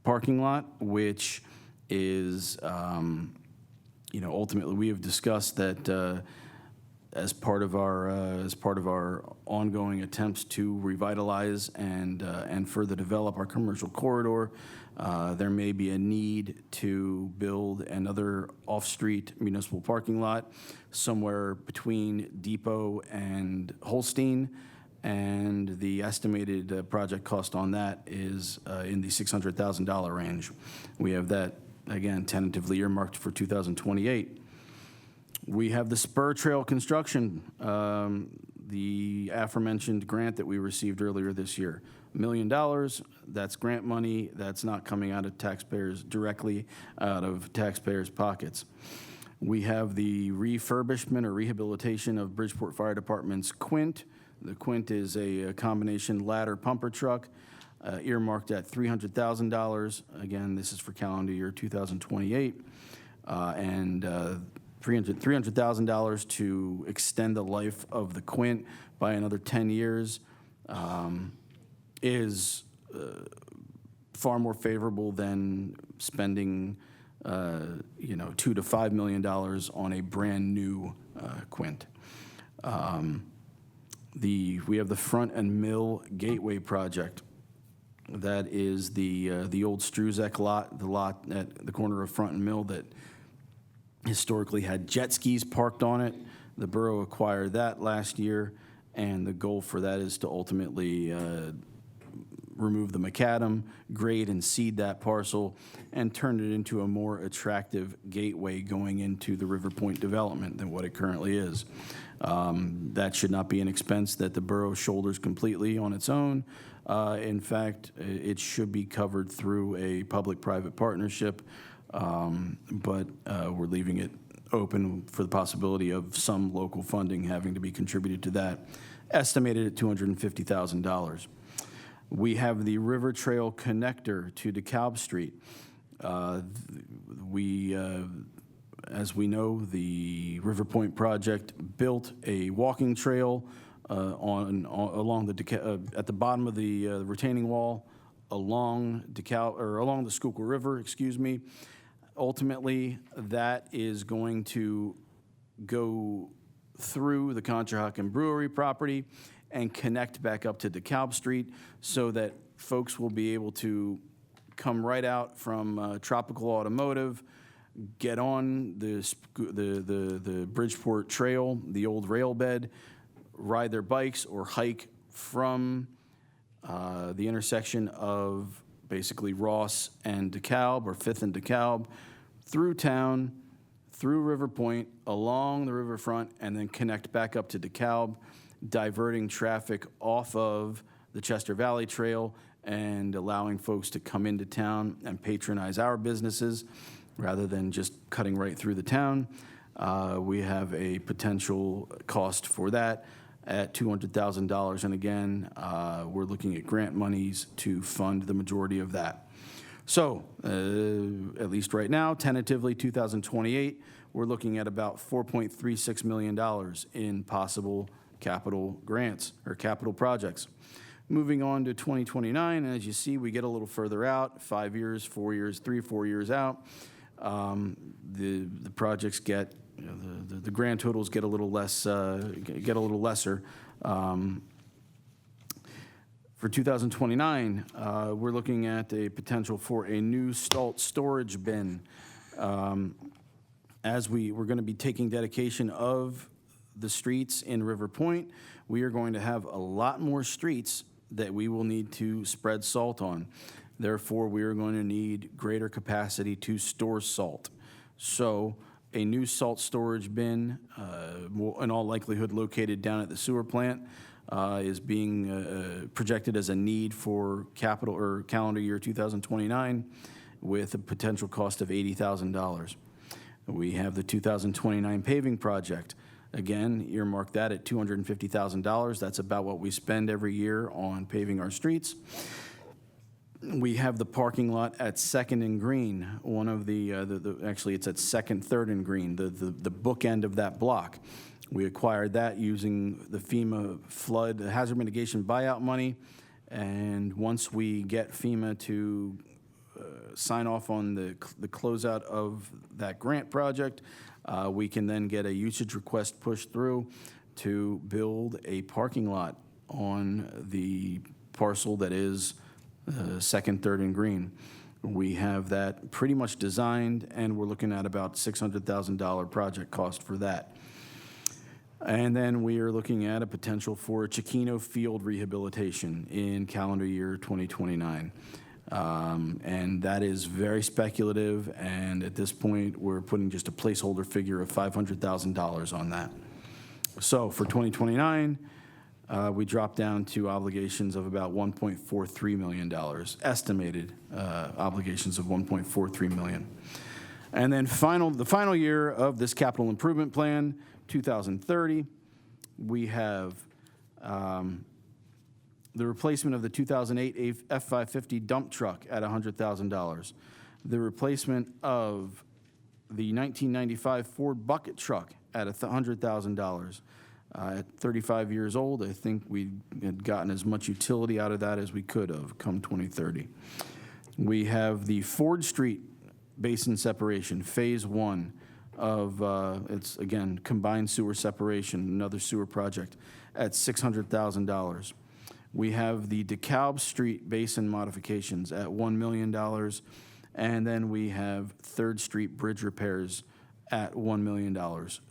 parking lot, which is, ultimately, we have discussed that as part of our ongoing attempts to revitalize and further develop our commercial corridor, there may be a need to build another off-street municipal parking lot somewhere between Depot and Holstein, and the estimated project cost on that is in the $600,000 range. We have that, again, tentatively earmarked for 2028. We have the spur trail construction, the aforementioned grant that we received earlier this year. $1 million, that's grant money. That's not coming out of taxpayers, directly out of taxpayers' pockets. We have the refurbishment or rehabilitation of Bridgeport Fire Department's Quint. The Quint is a combination ladder pumper truck, earmarked at $300,000. Again, this is for calendar year 2028. And $300,000 to extend the life of the Quint by another 10 years is far more favorable than spending $2 to $5 million on a brand new Quint. We have the Front and Mill Gateway project. That is the old Struzek lot, the lot at the corner of Front and Mill that historically had jet skis parked on it. The borough acquired that last year, and the goal for that is to ultimately remove the macadam, grade and seed that parcel, and turn it into a more attractive gateway going into the River Point development than what it currently is. That should not be an expense that the borough shoulders completely on its own. In fact, it should be covered through a public-private partnership, but we're leaving it open for the possibility of some local funding having to be contributed to that, estimated at $250,000. We have the River Trail connector to DeKalb Street. As we know, the River Point project built a walking trail along at the bottom of the retaining wall along the Schuylkill River, excuse me. Ultimately, that is going to go through the Conshohocken Brewery property and connect back up to DeKalb Street so that folks will be able to come right out from Tropical Automotive, get on the Bridgeport Trail, the old rail bed, ride their bikes or hike from the intersection of basically Ross and DeKalb, or 5th and DeKalb, through town, through River Point, along the riverfront, and then connect back up to DeKalb, diverting traffic off of the Chester Valley Trail and allowing folks to come into town and patronize our businesses rather than just cutting right through the town. We have a potential cost for that at $200,000. And again, we're looking at grant monies to fund the majority of that. So, at least right now, tentatively 2028, we're looking at about $4.36 million in possible capital grants or capital projects. Moving on to 2029, as you see, we get a little further out, 5 years, 4 years, 3 or 4 years out. The projects get, you know, the grand totals get a little less, get a little lesser. For 2029, we're looking at a potential for a new salt storage bin. As we're going to be taking dedication of the streets in River Point, we are going to have a lot more streets that we will need to spread salt on. Therefore, we are going to need greater capacity to store salt. So a new salt storage bin, in all likelihood located down at the sewer plant, is being projected as a need for capital or calendar year 2029 with a potential cost of $80,000. We have the 2029 paving project. Again, earmark that at $250,000. That's about what we spend every year on paving our streets. We have the parking lot at 2nd and Green, one of actually it's at 2nd, 3rd and Green, the bookend of that block. We acquired that using the FEMA flood hazard mitigation buyout money, and once we get FEMA to sign off on the closeout of that grant project, we can then get a usage request pushed through to build a parking lot on the parcel that is 2nd, 3rd and Green. We have that pretty much designed, and we're looking at about $600,000 project cost for that. And then we are looking at a potential for Chiquino Field rehabilitation in calendar year 2029. And that is very speculative, and at this point, we're putting just a placeholder figure of $500,000 on that. So for 2029, we drop down to obligations of about $1.43 million, estimated obligations of $1.43 million. And then the final year of this capital improvement plan, 2030, we have the replacement of the 2008 F-550 dump truck at $100,000. The replacement of the 1995 Ford bucket truck at $100,000. At 35 years old, I think we had gotten as much utility out of that as we could have come 2030. We have the Ford Street Basin Separation, Phase 1 of, it's again, combined sewer separation, another sewer project at $600,000. We have the DeKalb Street Basin modifications at $1 million. And then we have 3rd Street Bridge repairs at $1 million.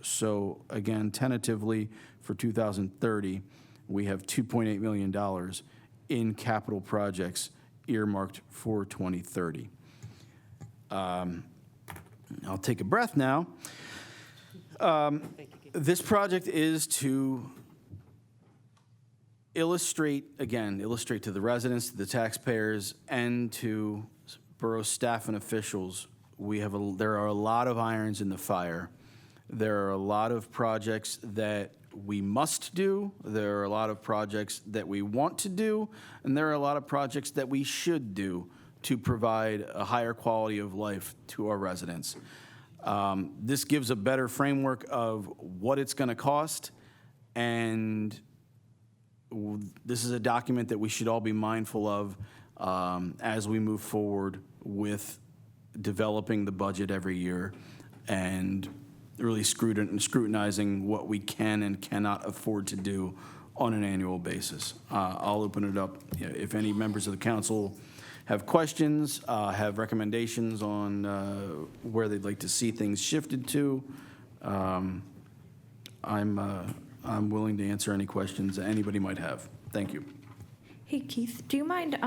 So again, tentatively for 2030, we have $2.8 million in capital projects earmarked for 2030. I'll take a breath now. This project is to illustrate to the residents, to the taxpayers, and to borough staff and officials, there are a lot of irons in the fire. There are a lot of projects that we must do. There are a lot of projects that we want to do. And there are a lot of projects that we should do to provide a higher quality of life to our residents. This gives a better framework of what it's going to cost, and this is a document that we should all be mindful of as we move forward with developing the budget every year and really scrutinizing what we can and cannot afford to do on an annual basis. I'll open it up. If any members of the council have questions, have recommendations on where they'd like to see things shifted to, I'm willing to answer any questions that anybody might have. Thank you. Hey, Keith, do you mind,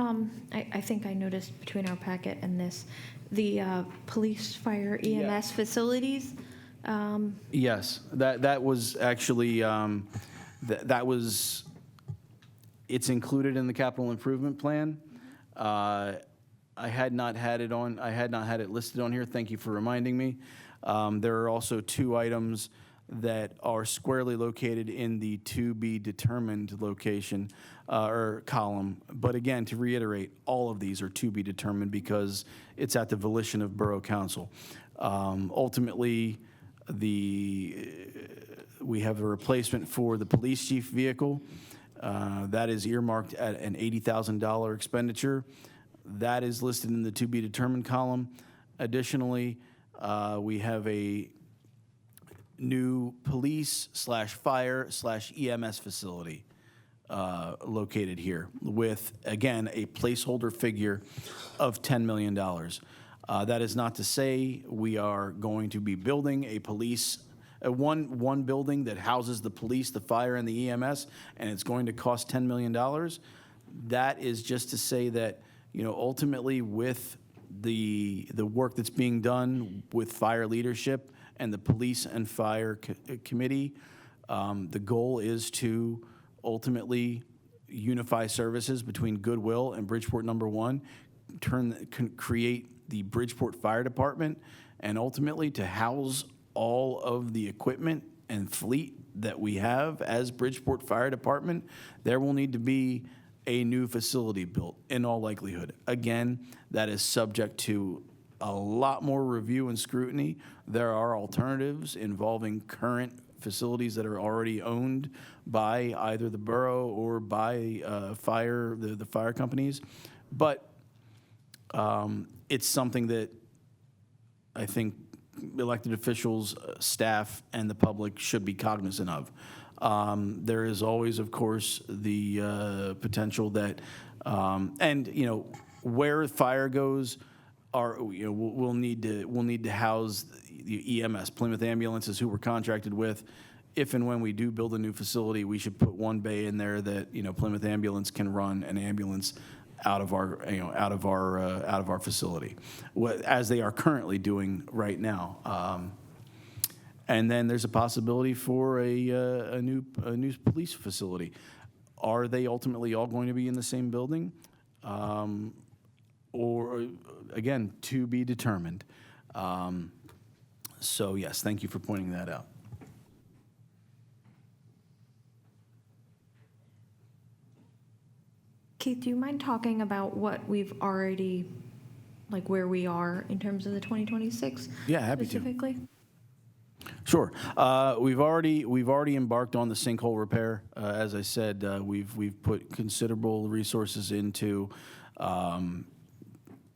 I think I noticed between our packet and this, the police, fire, EMS facilities. Yes, that was actually, it's included in the capital improvement plan. I had not had it listed on here. Thank you for reminding me. There are also 2 items that are squarely located in the to be determined location or column. But again, to reiterate, all of these are to be determined because it's at the volition of Borough Council. Ultimately, we have a replacement for the police chief vehicle. That is earmarked at an $80,000 expenditure. That is listed in the to be determined column. Additionally, we have a new police/fire/EMS facility located here with, again, a placeholder figure of $10 million. That is not to say we are going to be building a one building that houses the police, the fire, and the EMS, and it's going to cost $10 million. That is just to say that, ultimately with the work that's being done with fire leadership and the police and fire committee, the goal is to ultimately unify services between Goodwill and Bridgeport number 1, create the Bridgeport Fire Department, and ultimately to house all of the equipment and fleet that we have as Bridgeport Fire Department. There will need to be a new facility built in all likelihood. Again, that is subject to a lot more review and scrutiny. There are alternatives involving current facilities that are already owned by either the borough or by the fire companies. But it's something that I think elected officials, staff, and the public should be cognizant of. There is always, of course, the potential that, where fire goes, we'll need to house the EMS, Plymouth Ambulances, who we're contracted with. If and when we do build a new facility, we should put one bay in there that Plymouth Ambulance can run an ambulance out of our facility, as they are currently doing right now. And then there's a possibility for a new police facility. Are they ultimately all going to be in the same building? Or again, to be determined. So yes, thank you for pointing that out. Keith, do you mind talking about what we've already, like where we are in terms of the 2026? Yeah, happy to. Specifically? Sure. We've already embarked on the sinkhole repair. As I said, we've put considerable resources into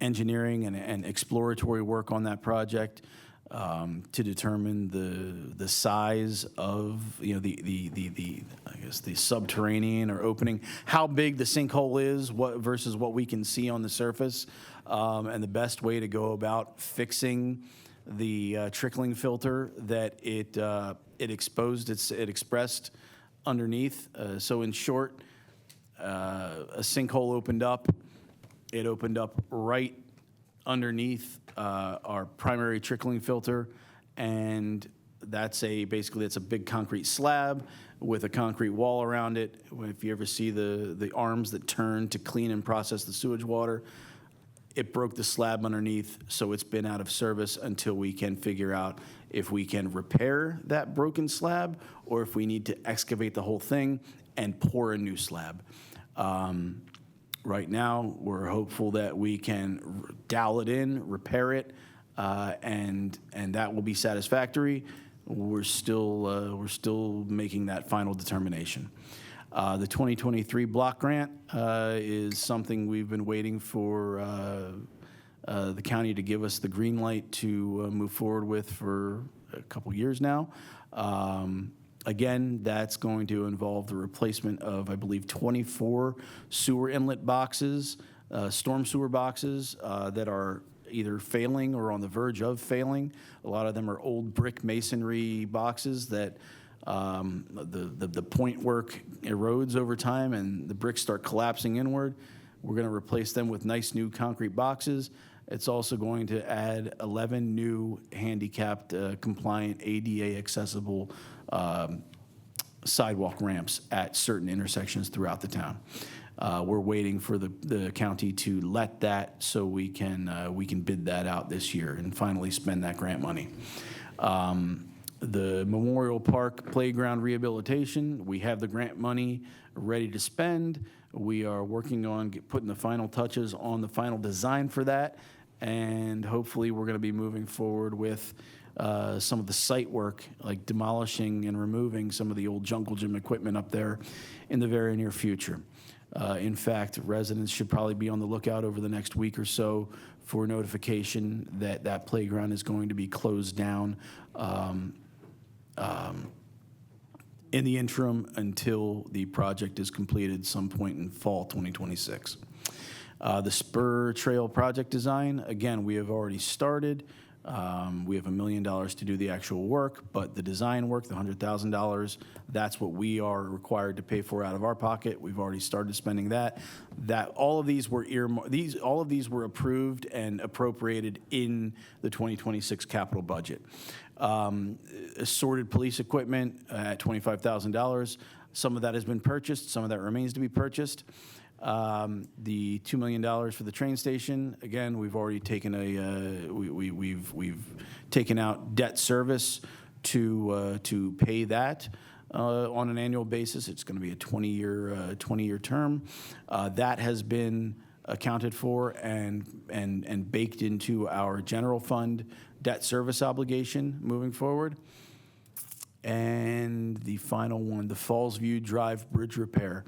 engineering and exploratory work on that project to determine the size of the subterranean or opening, how big the sinkhole is, versus what we can see on the surface, and the best way to go about fixing the trickling filter that it expressed underneath. So in short, a sinkhole opened up. It opened up right underneath our primary trickling filter, and basically it's a big concrete slab with a concrete wall around it. If you ever see the arms that turn to clean and process the sewage water, it broke the slab underneath, so it's been out of service until we can figure out if we can repair that broken slab or if we need to excavate the whole thing and pour a new slab. Right now, we're hopeful that we can dowel it in, repair it, and that will be satisfactory. We're still making that final determination. The 2023 block grant is something we've been waiting for the county to give us the green light to move forward with for a couple years now. Again, that's going to involve the replacement of, I believe, 24 sewer inlet boxes, storm sewer boxes that are either failing or on the verge of failing. A lot of them are old brick masonry boxes that the point work erodes over time and the bricks start collapsing inward. We're going to replace them with nice new concrete boxes. It's also going to add 11 new handicapped compliant ADA accessible sidewalk ramps at certain intersections throughout the town. We're waiting for the county to let that so we can bid that out this year and finally spend that grant money. The Memorial Park Playground rehabilitation, we have the grant money ready to spend. We are working on putting the final touches on the final design for that, and hopefully we're going to be moving forward with some of the site work, like demolishing and removing some of the old jungle gym equipment up there in the very near future. In fact, residents should probably be on the lookout over the next week or so for notification that that playground is going to be closed down in the interim until the project is completed some point in fall 2026. The Spur Trail project design, again, we have already started. We have $1 million to do the actual work, but the design work, the $100,000, that's what we are required to pay for out of our pocket. We've already started spending that. All of these were all of these were approved and appropriated in the 2026 capital budget. Assorted police equipment at $25,000. Some of that has been purchased. Some of that remains to be purchased. The $2 million for the train station, again, we've already taken we've taken out debt service to pay that on an annual basis. It's going to be a 20-year term. That has been accounted for and baked into our general fund debt service obligation moving forward. And the final one, the Fallsview Drive Bridge repair,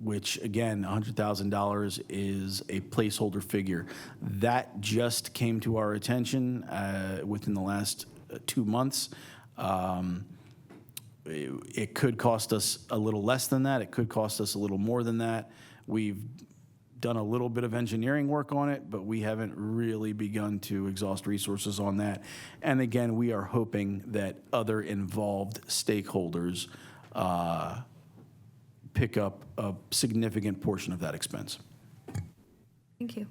which again, $100,000 is a placeholder figure. That just came to our attention within the last 2 months. It could cost us a little less than that. It could cost us a little more than that. We've done a little bit of engineering work on it, but we haven't really begun to exhaust resources on that. And again, we are hoping that other involved stakeholders pick up a significant portion of that expense. Thank you.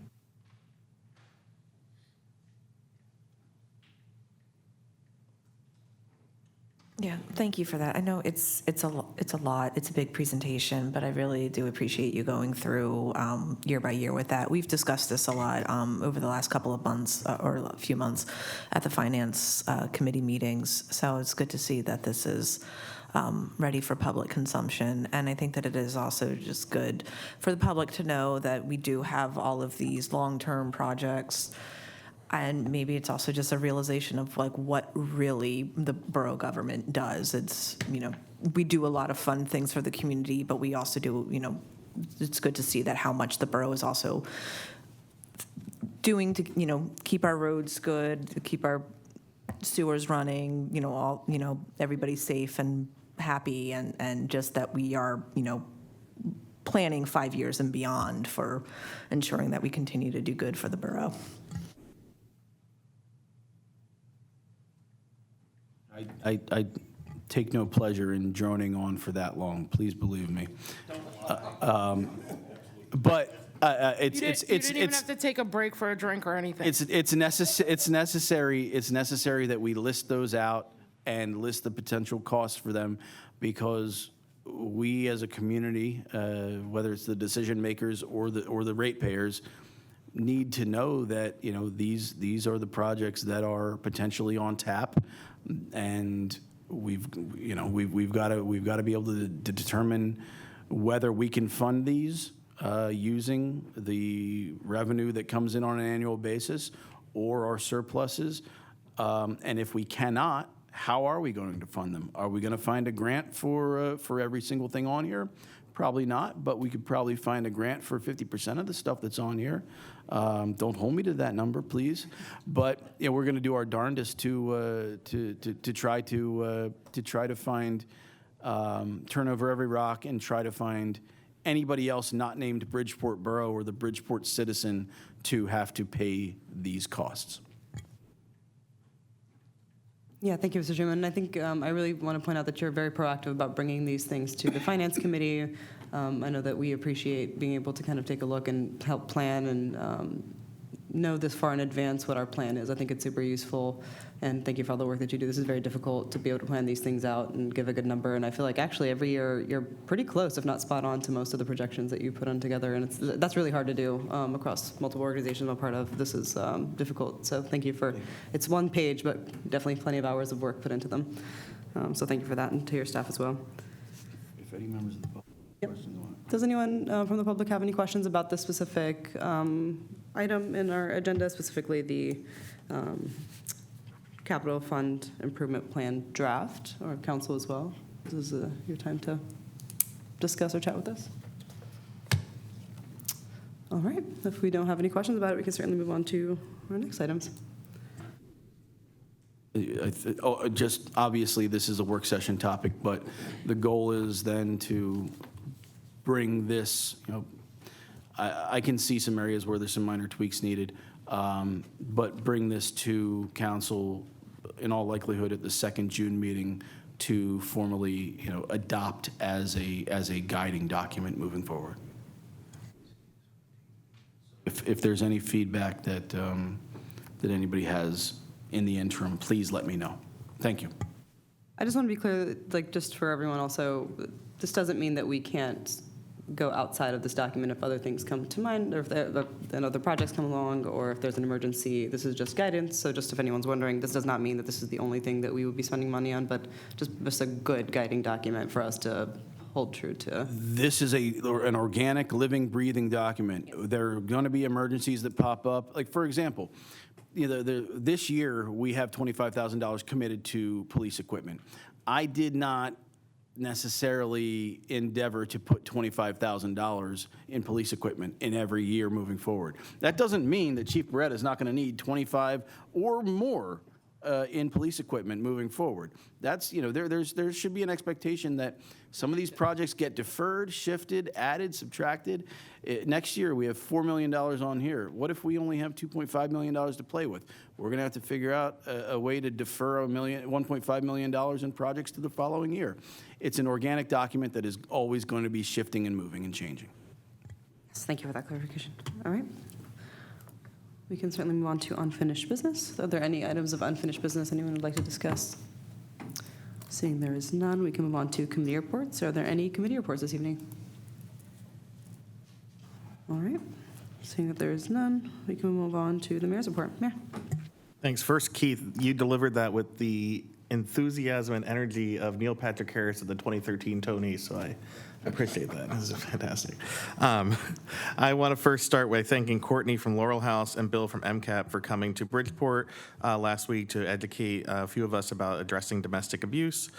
Yeah, thank you for that. I know it's a lot. It's a big presentation, but I really do appreciate you going through year by year with that. We've discussed this a lot over the last couple of months or a few months at the finance committee meetings. So it's good to see that this is ready for public consumption. And I think that it is also just good for the public to know that we do have all of these long-term projects. And maybe it's also just a realization of like what really the borough government does. It's, we do a lot of fun things for the community, but we also do, it's good to see that how much the borough is also doing to, keep our roads good, to keep our sewers running, everybody safe and happy, and just that we are, planning 5 years and beyond for ensuring that we continue to do good for the borough. I take no pleasure in droning on for that long. Please believe me. But You didn't even have to take a break for a drink or anything. it's necessary that we list those out and list the potential costs for them, because we as a community, whether it's the decision makers or the ratepayers, need to know that these are the projects that are potentially on tap, and we've got to be able to determine whether we can fund these using the revenue that comes in on an annual basis or our surpluses, and if we cannot, how are we going to fund them? Are we going to find a grant for every single thing on here? Probably not, but we could probably find a grant for 50% of the stuff that's on here. Don't hold me to that number, please. But we're going to do our darndest to try to find, turn over every rock and try to find anybody else not named Bridgeport Borough or the Bridgeport citizen to have to pay these costs. Yeah, thank you, Mr. Chairman. I think I really want to point out that you're very proactive about bringing these things to the Finance Committee. I know that we appreciate being able to kind of take a look and help plan and know this far in advance what our plan is. I think it's super useful, and thank you for all the work that you do. This is very difficult to be able to plan these things out and give a good number, and I feel like actually every year you're pretty close, if not spot on, to most of the projections that you put on together, and that's really hard to do across multiple organizations I'm a part of. This is difficult, so thank you for, it's one page, but definitely plenty of hours of work put into them. So thank you for that, and to your staff as well. If any members of the public have questions on it. Does anyone from the public have any questions about this specific item in our agenda, specifically the capital fund improvement plan draft, or council as well? This is your time to discuss or chat with us. All right, if we don't have any questions about it, we can certainly move on to our next items. Just obviously, this is a work session topic, but the goal is then to bring this, I can see some areas where there's some minor tweaks needed, but bring this to council in all likelihood at the second June meeting to formally, adopt as a guiding document moving forward. If there's any feedback that anybody has in the interim, please let me know. Thank you. I just want to be clear, like, just for everyone also, this doesn't mean that we can't go outside of this document if other things come to mind, or if other projects come along, or if there's an emergency. This is just guidance, so just if anyone's wondering, this does not mean that this is the only thing that we would be spending money on, but just a good guiding document for us to hold true to. This is an organic, living, breathing document. There are going to be emergencies that pop up. Like, for example, this year we have $25,000 committed to police equipment. I did not necessarily endeavor to put $25,000 in police equipment in every year moving forward. That doesn't mean that Chief Borough is not going to need 25 or more in police equipment moving forward. That's, there should be an expectation that some of these projects get deferred, shifted, added, subtracted. Next year, we have $4 million on here. What if we only have $2.5 million to play with? We're going to have to figure out a way to defer $1.5 million in projects to the following year. It's an organic document that is always going to be shifting and moving and changing. Yes, thank you for that clarification. All right. We can certainly move on to unfinished business. Are there any items of unfinished business anyone would like to discuss? Seeing there is none, we can move on to committee reports. Are there any committee reports this evening? All right. Seeing that there is none, we can move on to the mayor's report. Mayor. Thanks. First, Keith, you delivered that with the enthusiasm and energy of Neil Patrick Harris at the 2013 Tonys, so I appreciate that. This is fantastic. I want to first start by thanking Courtney from Laurel House and Bill from MCAP for coming to Bridgeport last week to educate a few of us about addressing domestic abuse.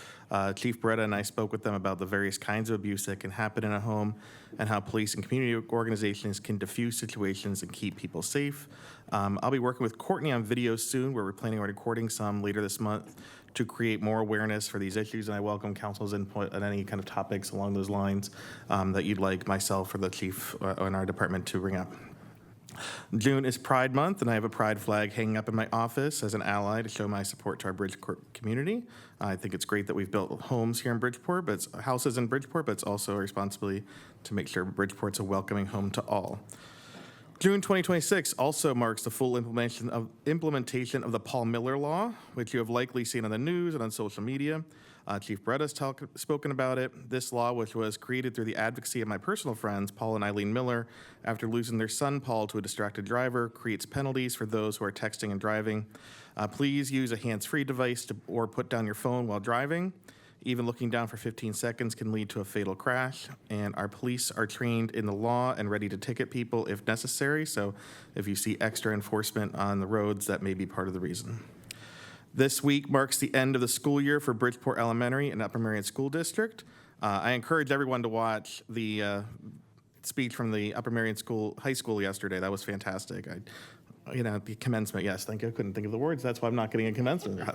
Chief Beretta and I spoke with them about the various kinds of abuse that can happen in a home and how police and community organizations can diffuse situations and keep people safe. I'll be working with Courtney on videos soon, where we're planning on recording some later this month to create more awareness for these issues, and I welcome council's input on any kind of topics along those lines that you'd like myself or the chief in our department to bring up. June is Pride Month, and I have a Pride flag hanging up in my office as an ally to show my support to our Bridgeport community. I think it's great that we've built homes here in Bridgeport, but it's houses in Bridgeport, but it's also a responsibility to make sure Bridgeport's a welcoming home to all. June 2026 also marks the full implementation of the Paul Miller Law, which you have likely seen on the news and on social media. Chief Beretta's spoken about it. This law, which was created through the advocacy of my personal friends, Paul and Eileen Miller, after losing their son, Paul, to a distracted driver, creates penalties for those who are texting and driving. Please use a hands-free device or put down your phone while driving. Even looking down for 15 seconds can lead to a fatal crash, and our police are trained in the law and ready to ticket people if necessary, so if you see extra enforcement on the roads, that may be part of the reason. This week marks the end of the school year for Bridgeport Elementary and Upper Merion School District. I encourage everyone to watch the speech from the Upper Merion High School yesterday. That was fantastic. The commencement, yes, thank you. I couldn't think of the words. That's why I'm not getting a commencement.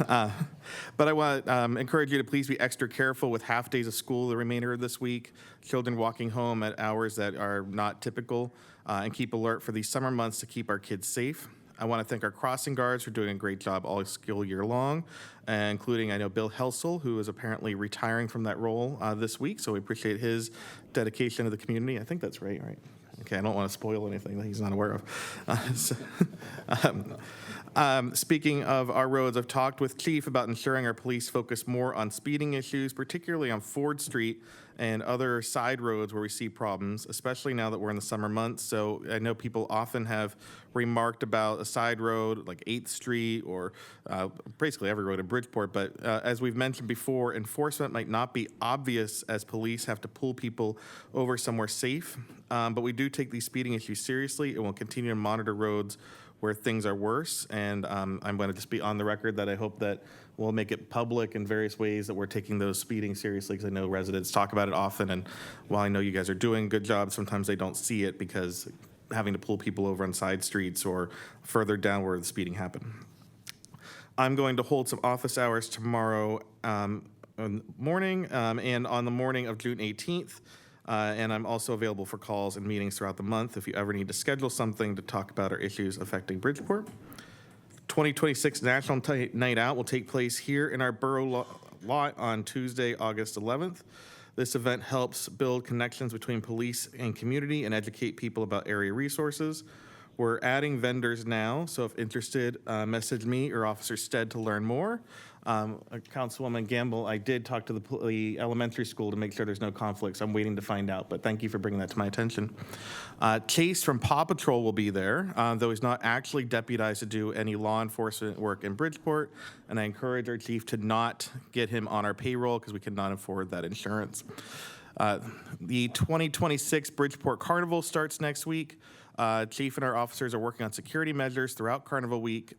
But I want to encourage you to please be extra careful with half days of school the remainder of this week, children walking home at hours that are not typical, and keep alert for these summer months to keep our kids safe. I want to thank our crossing guards for doing a great job all school year long, including, I know, Bill Helsel, who is apparently retiring from that role this week, so we appreciate his dedication to the community. I think that's right? Okay, I don't want to spoil anything that he's not aware of. Speaking of our roads, I've talked with Chief about ensuring our police focus more on speeding issues, particularly on Ford Street and other side roads where we see problems, especially now that we're in the summer months. So I know people often have remarked about a side road like 8th Street or basically every road in Bridgeport. But as we've mentioned before, enforcement might not be obvious as police have to pull people over somewhere safe. But we do take these speeding issues seriously and will continue to monitor roads where things are worse. And I'm going to just be on the record that I hope that we'll make it public in various ways that we're taking those speeding seriously, because I know residents talk about it often. And while I know you guys are doing a good job, sometimes they don't see it because having to pull people over on side streets or further down where the speeding happened. I'm going to hold some office hours tomorrow morning and on the morning of June 18th. And I'm also available for calls and meetings throughout the month if you ever need to schedule something to talk about our issues affecting Bridgeport. 2026 National Night Out will take place here in our Borough lot on Tuesday, August 11th. This event helps build connections between police and community and educate people about area resources. We're adding vendors now, so if interested, message me or Officer Stead to learn more. Councilwoman Gamble, I did talk to the elementary school to make sure there's no conflicts. I'm waiting to find out, but thank you for bringing that to my attention. Chase from Paw Patrol will be there, though he's not actually deputized to do any law enforcement work in Bridgeport, and I encourage our chief to not get him on our payroll because we cannot afford that insurance. The 2026 Bridgeport Carnival starts next week. Chief and our officers are working on security measures throughout Carnival Week.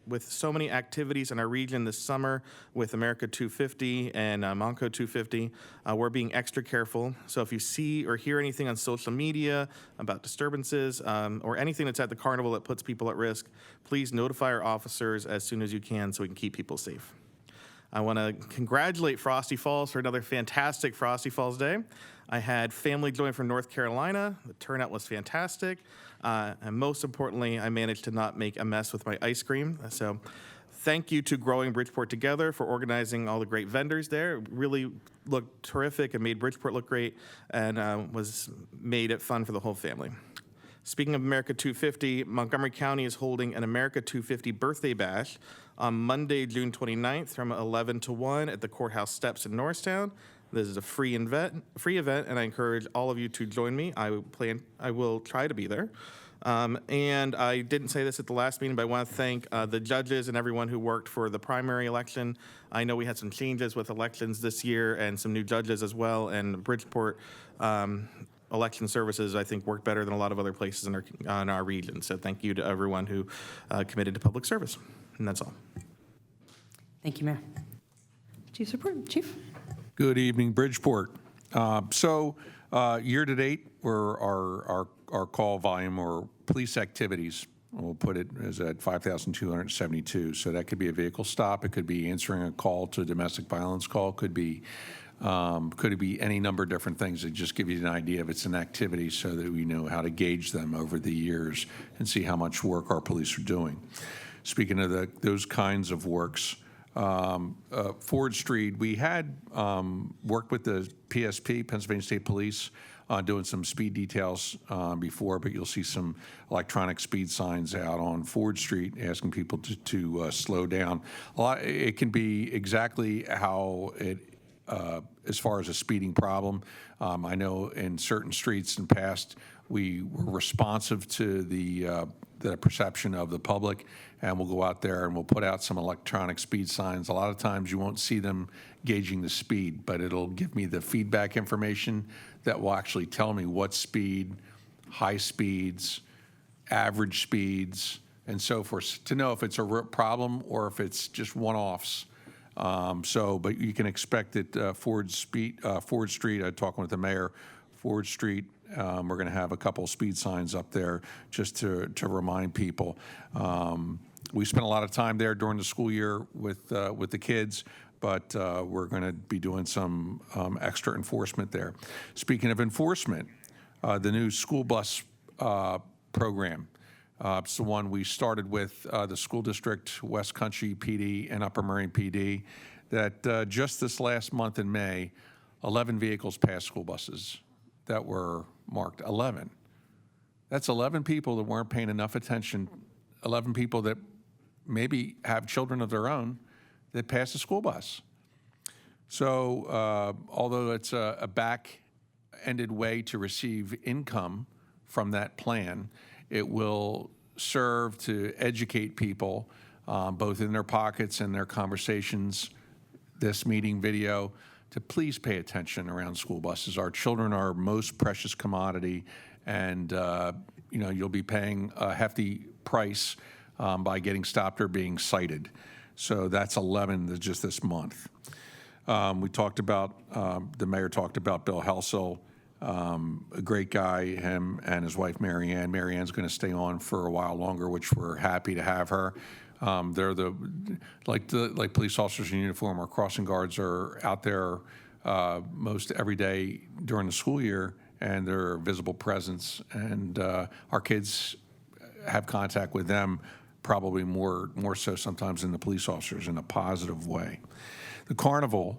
With so many activities in our region this summer with America 250 and Monco 250, we're being extra careful. So if you see or hear anything on social media about disturbances or anything that's at the carnival that puts people at risk, please notify our officers as soon as you can so we can keep people safe. I want to congratulate Frosty Falls for another fantastic Frosty Falls Day. I had family join from North Carolina. The turnout was fantastic. And most importantly, I managed to not make a mess with my ice cream. So thank you to Growing Bridgeport Together for organizing all the great vendors there. It really looked terrific and made Bridgeport look great and made it fun for the whole family. Speaking of America 250, Montgomery County is holding an America 250 birthday bash on Monday, June 29th from 11 to 1 at the courthouse steps in Norristown. This is a free event, and I encourage all of you to join me. I will try to be there. And I didn't say this at the last meeting, but I want to thank the judges and everyone who worked for the primary election. I know we had some changes with elections this year and some new judges as well, and Bridgeport election services, I think, worked better than a lot of other places in our region. So thank you to everyone who committed to public service. And that's all. Thank you, Mayor. Chief's report. Chief? Good evening, Bridgeport. Year to date, our call volume or police activities, we'll put it as at 5,272. So that could be a vehicle stop. It could be answering a call to a domestic violence call. Could be any number of different things that just give you an idea of it's an activity so that we know how to gauge them over the years and see how much work our police are doing. Speaking of those kinds of works, Ford Street, we had worked with the PSP, Pennsylvania State Police, doing some speed details before, but you'll see some electronic speed signs out on Ford Street asking people to slow down. It can be exactly how it, as far as a speeding problem. I know in certain streets in the past, we were responsive to the perception of the public, and we'll go out there and we'll put out some electronic speed signs. A lot of times you won't see them gauging the speed, but it'll give me the feedback information that will actually tell me what speed, high speeds, average speeds, and so forth, to know if it's a problem or if it's just one-offs. But you can expect that Ford Street, talking with the mayor, Ford Street, we're going to have a couple of speed signs up there just to remind people. We spent a lot of time there during the school year with the kids, but we're going to be doing some extra enforcement there. Speaking of enforcement, the new school bus program. It's the one we started with the school district, West Country PD, and Upper Merion PD, that just this last month in May, 11 vehicles passed school buses that were marked 11. That's 11 people that weren't paying enough attention, 11 people that maybe have children of their own that pass a school bus. So although it's a back-ended way to receive income from that plan, it will serve to educate people, both in their pockets and their conversations, this meeting video, to please pay attention around school buses. Our children are our most precious commodity, and you'll be paying a hefty price by getting stopped or being cited. So that's 11 just this month. We talked about, the mayor talked about Bill Helsel, a great guy, him and his wife, Mary Ann. Mary Ann's going to stay on for a while longer, which we're happy to have her. They're like police officers in uniform. Our crossing guards are out there most every day during the school year, and they're a visible presence. And our kids have contact with them probably more so sometimes than the police officers in a positive way. The carnival,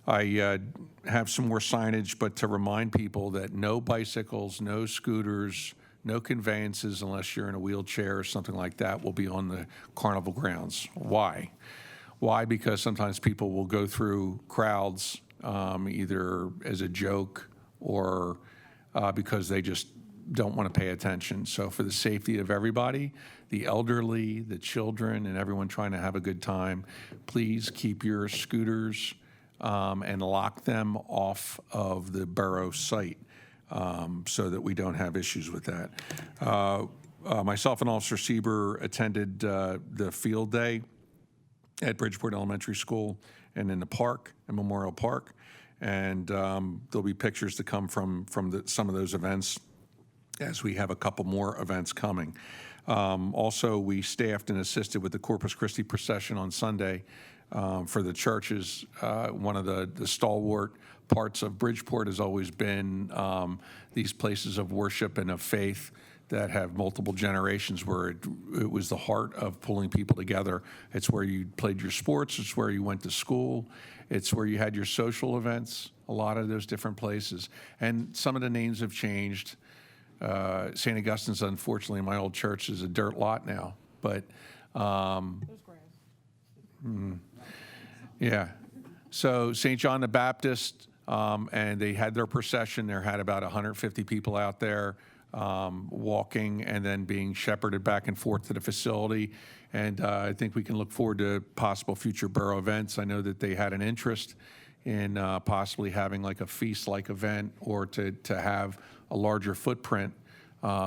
I have some more signage, but to remind people that no bicycles, no scooters, no conveyances unless you're in a wheelchair or something like that will be on the carnival grounds. Why? Why? Because sometimes people will go through crowds either as a joke or because they just don't want to pay attention. So for the safety of everybody, the elderly, the children, and everyone trying to have a good time, please keep your scooters and lock them off of the Borough site so that we don't have issues with that. Myself and Officer Sieber attended the field day at Bridgeport Elementary School and in the park, in Memorial Park. And there'll be pictures to come from some of those events as we have a couple more events coming. Also, we staffed and assisted with the Corpus Christi procession on Sunday for the churches. One of the stalwart parts of Bridgeport has always been these places of worship and of faith that have multiple generations, where it was the heart of pulling people together. It's where you played your sports, it's where you went to school, it's where you had your social events, a lot of those different places. And some of the names have changed. St. Augustine's, unfortunately, my old church is a dirt lot now, but yeah. So St. John the Baptist, and they had their procession. There had about 150 people out there walking and then being shepherded back and forth to the facility. And I think we can look forward to possible future borough events. I know that they had an interest in possibly having like a feast-like event, or to have a larger footprint,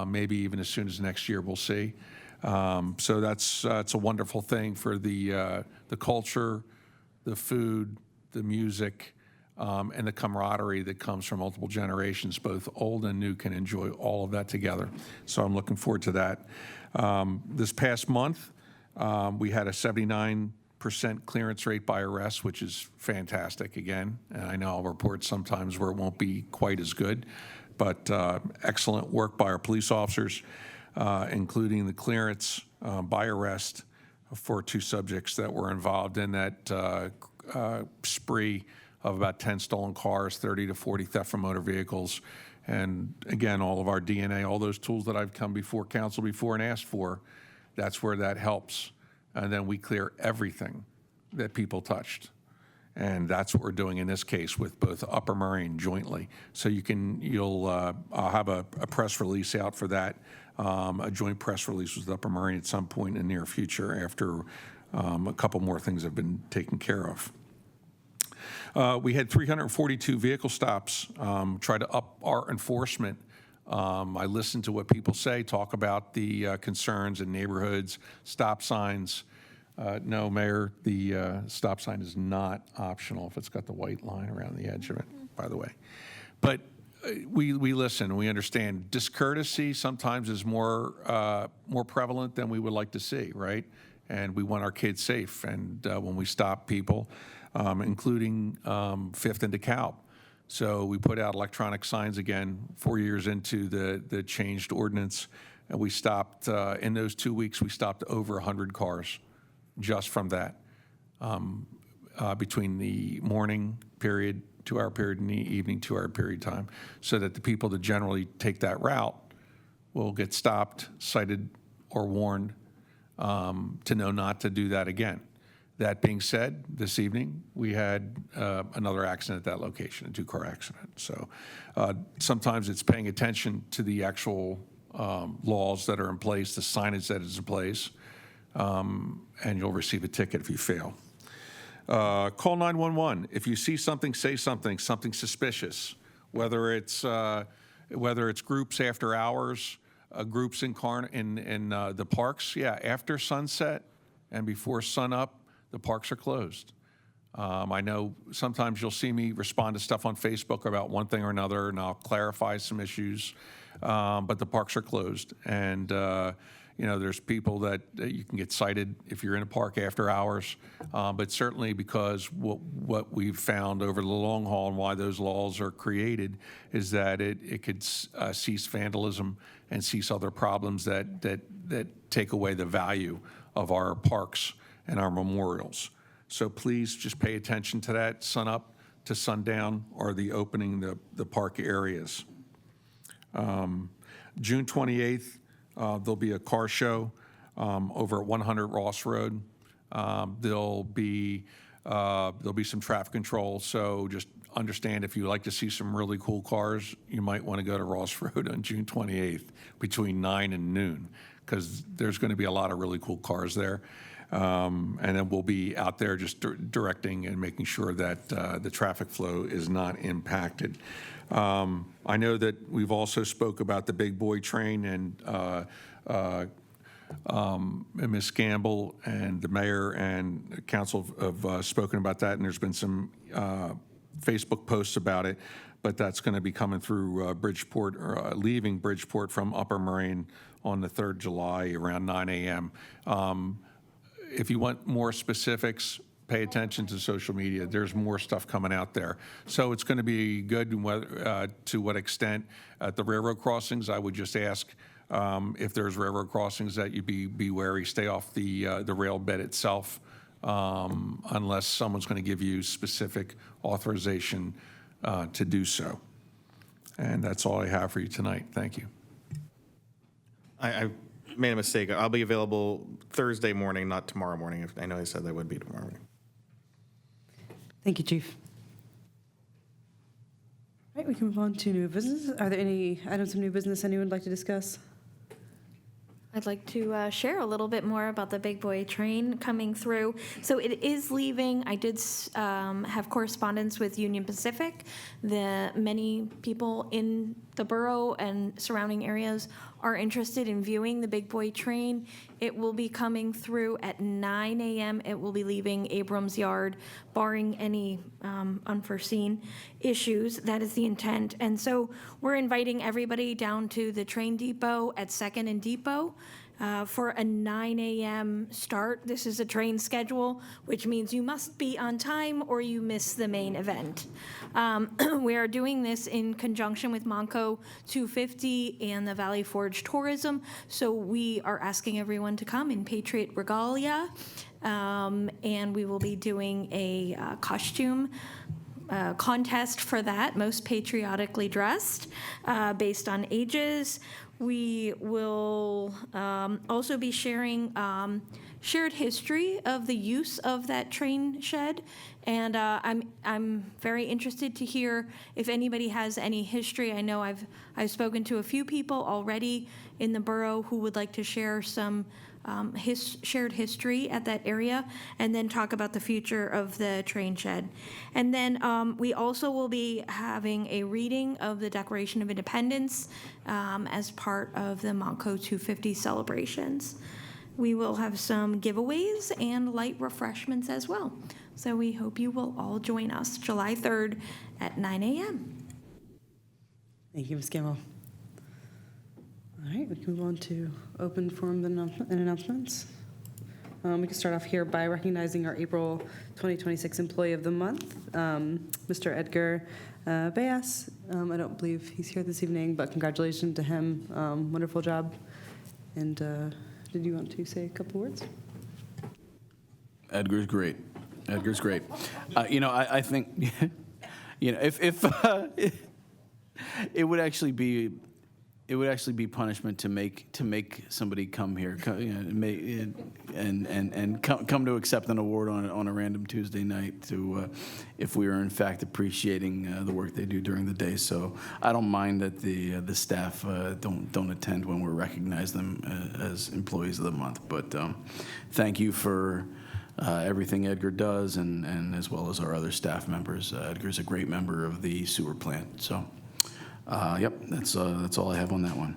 maybe even as soon as next year, we'll see. So that's a wonderful thing for the culture, the food, the music, and the camaraderie that comes from multiple generations. Both old and new can enjoy all of that together. So I'm looking forward to that. This past month, we had a 79% clearance rate by arrest, which is fantastic again. And I know I'll report sometimes where it won't be quite as good, but excellent work by our police officers, including the clearance by arrest for 2 subjects that were involved in that spree of about 10 stolen cars, 30 to 40 theft from motor vehicles. And again, all of our DNA, all those tools that I've come before council before and asked for, that's where that helps. And then we clear everything that people touched. And that's what we're doing in this case with both Upper Murray and jointly. So I'll have a press release out for that, a joint press release with Upper Murray at some point in the near future after a couple more things have been taken care of. We had 342 vehicle stops, try to up our enforcement. I listen to what people say, talk about the concerns in neighborhoods, stop signs. No, Mayor, the stop sign is not optional if it's got the white line around the edge of it, by the way. But we listen, we understand. Discourtesy sometimes is more prevalent than we would like to see, right? And we want our kids safe. And when we stop people, including Fifth and DeKalb. So we put out electronic signs again 4 years into the changed ordinance. And we stopped, in those 2 weeks, we stopped over 100 cars just from that, between the morning period, 2-hour period, and the evening 2-hour period time, so that the people that generally take that route will get stopped, cited, or warned to know not to do that again. That being said, this evening, we had another accident at that location, a two-car accident. So sometimes it's paying attention to the actual laws that are in place, the signage that is in place, and you'll receive a ticket if you fail. Call 911. If you see something, say something suspicious, whether it's groups after hours, groups in the parks. Yeah, after sunset and before sunup, the parks are closed. I know sometimes you'll see me respond to stuff on Facebook about one thing or another, and I'll clarify some issues, but the parks are closed. And, there's people that you can get cited if you're in a park after hours, but certainly because what we've found over the long haul and why those laws are created is that it could cease vandalism and cease other problems that take away the value of our parks and our memorials. So please just pay attention to that, sun up to sundown, or the opening the park areas. June 28th, there'll be a car show over at 100 Ross Road. There'll be some traffic control, so just understand if you like to see some really cool cars, you might want to go to Ross Road on June 28th between 9 and noon, because there's going to be a lot of really cool cars there. And then we'll be out there just directing and making sure that the traffic flow is not impacted. I know that we've also spoke about the big boy train, and Ms. Gamble and the mayor and council have spoken about that, and there's been some Facebook posts about it, but that's going to be coming through Bridgeport, or leaving Bridgeport from Upper Moraine on the 3rd July around 9 a.m. If you want more specifics, pay attention to social media. There's more stuff coming out there. So it's going to be good, to what extent. At the railroad crossings, I would just ask if there's railroad crossings that you be wary, stay off the rail bed itself, unless someone's going to give you specific authorization to do so. And that's all I have for you tonight. Thank you. I made a mistake. I'll be available Thursday morning, not tomorrow morning. I know I said that would be tomorrow morning. Thank you, Chief. All right, we can move on to new business. Are there any items of new business anyone would like to discuss? I'd like to share a little bit more about the big boy train coming through. So it is leaving. I did have correspondence with Union Pacific. Many people in the borough and surrounding areas are interested in viewing the big boy train. It will be coming through at 9 a.m. It will be leaving Abrams Yard, barring any unforeseen issues. That is the intent. And so we're inviting everybody down to the train depot at 2nd and Depot for a 9 a.m. start. This is a train schedule, which means you must be on time or you miss the main event. We are doing this in conjunction with Monco 250 and the Valley Forge Tourism. So we are asking everyone to come in Patriot Regalia, and we will be doing a costume contest for that, most patriotically dressed, based on ages. We will also be sharing shared history of the use of that train shed, and I'm very interested to hear if anybody has any history. I know I've spoken to a few people already in the borough who would like to share some shared history at that area, and then talk about the future of the train shed. And then we also will be having a reading of the Declaration of Independence as part of the Monco 250 celebrations. We will have some giveaways and light refreshments as well. So we hope you will all join us July 3rd at 9 a.m. Thank you, Ms. Gamble. All right, we can move on to open forum and announcements. We can start off here by recognizing our April 2026 Employee of the Month, Mr. Edgar Bayas. I don't believe he's here this evening, but congratulations to him. Wonderful job. And did you want to say a couple words? Edgar's great. Edgar's great. I think, if it would actually be It would actually be punishment to make somebody come here and come to accept an award on a random Tuesday night if we are in fact appreciating the work they do during the day. So I don't mind that the staff don't attend when we recognize them as employees of the month. But thank you for everything Edgar does, and as well as our other staff members. Edgar's a great member of the sewer plant. So. Yep, that's all I have on that one.